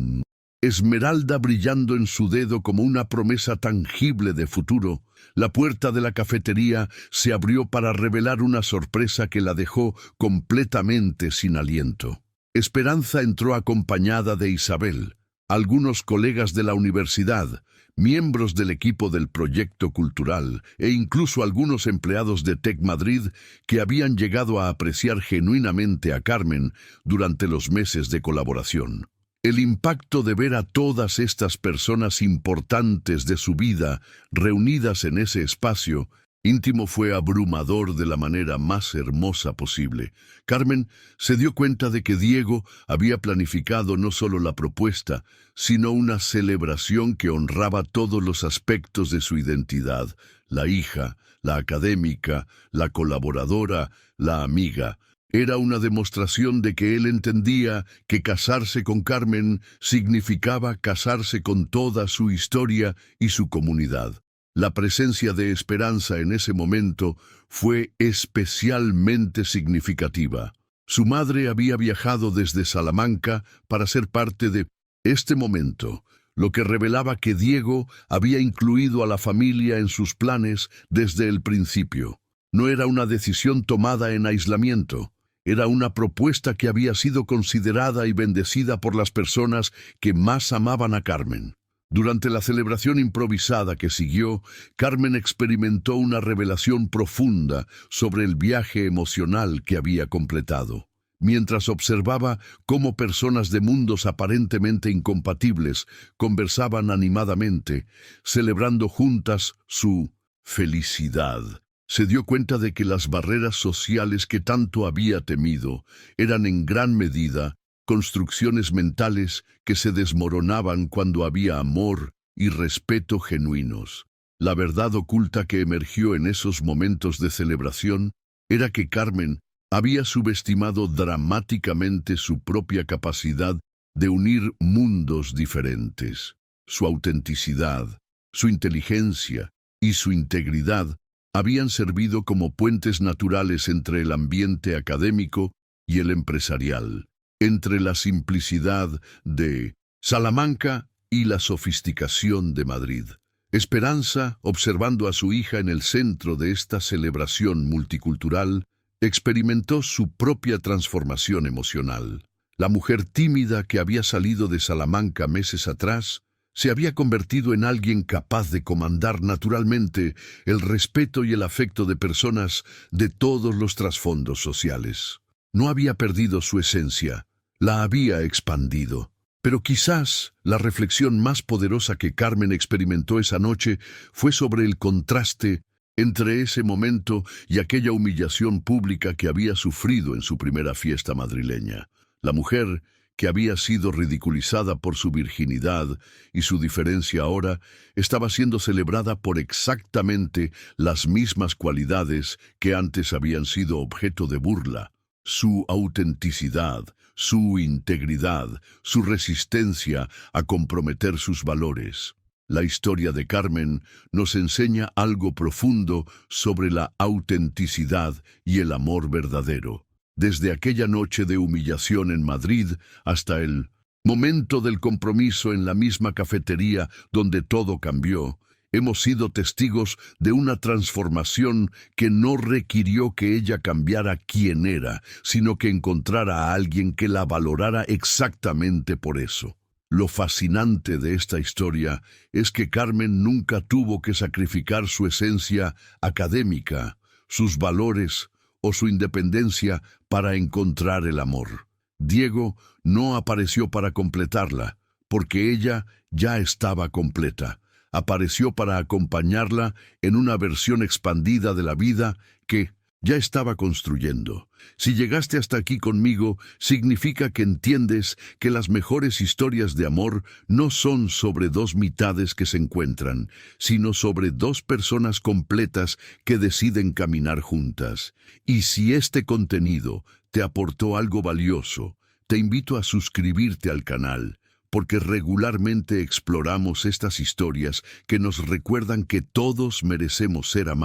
esmeralda brillando en su dedo como una promesa tangible de futuro, la puerta de la cafetería se abrió para revelar una sorpresa que la dejó completamente sin aliento. Esperanza entró acompañada de Isabel, algunos colegas de la universidad, miembros del equipo del proyecto cultural e incluso algunos empleados de Tec Madrid que habían llegado a apreciar genuinamente a Carmen durante los meses de colaboración. El impacto de ver a todas estas personas importantes de su vida reunidas en ese espacio íntimo fue abrumador de la manera más hermosa posible. Carmen se dio cuenta de que Diego había planificado no solo la propuesta, sino una celebración que honraba todos los aspectos de su identidad: la hija, la académica, la colaboradora, la amiga. Era una demostración de que él entendía que casarse con Carmen significaba casarse con toda su historia y su comunidad. La presencia de Esperanza en ese momento fue especialmente significativa. Su madre había viajado desde Salamanca para ser parte de este momento, lo que revelaba que Diego había incluido a la familia en sus planes desde el principio. No era una decisión tomada en aislamiento. Era una propuesta que había sido considerada y bendecida por las personas que más amaban a Carmen. Durante la celebración improvisada que siguió, Carmen experimentó una revelación profunda sobre el viaje emocional que había completado. Mientras observaba cómo personas de mundos aparentemente incompatibles conversaban animadamente, celebrando juntas su felicidad, se dio cuenta de que las barreras sociales que tanto había temido eran en gran medida construcciones mentales que se desmoronaban cuando había amor y respeto genuinos. La verdad oculta que emergió en esos momentos de celebración era que Carmen había subestimado dramáticamente su propia capacidad de unir mundos diferentes. Su autenticidad, su inteligencia y su integridad habían servido como puentes naturales entre el ambiente académico y el empresarial, entre la simplicidad de Salamanca y la sofisticación de Madrid. Esperanza, observando a su hija en el centro de esta celebración multicultural, experimentó su propia transformación emocional. La mujer tímida que había salido de Salamanca meses atrás se había convertido en alguien capaz de comandar naturalmente el respeto y el afecto de personas de todos los trasfondos sociales. No había perdido su esencia, la había expandido. Pero quizás la reflexión más poderosa que Carmen experimentó esa noche fue sobre el contraste entre ese momento y aquella humillación pública que había sufrido en su primera fiesta madrileña. La mujer, que había sido ridiculizada por su virginidad y su diferencia ahora, estaba siendo celebrada por exactamente las mismas cualidades que antes habían sido objeto de burla: su autenticidad, su integridad, su resistencia a comprometer sus valores. La historia de Carmen nos enseña algo profundo sobre la autenticidad y el amor verdadero. Desde aquella noche de humillación en Madrid hasta el momento del compromiso en la misma cafetería donde todo cambió, hemos sido testigos de una transformación que no requirió que ella cambiara quién era, sino que encontrara a alguien que la valorara exactamente por eso. Lo fascinante de esta historia es que Carmen nunca tuvo que sacrificar su esencia académica, sus valores o su independencia para encontrar el amor. Diego no apareció para completarla, porque ella ya estaba completa. Apareció para acompañarla en una versión expandida de la vida que ya estaba construyendo. Si llegaste hasta aquí conmigo, significa que entiendes que las mejores historias de amor no son sobre dos mitades que se encuentran, sino sobre dos personas completas que deciden caminar juntas. Y si este contenido te aportó algo valioso, te invito a suscribirte al canal, porque regularmente exploramos estas historias que nos recuerdan que todos merecemos ser amados.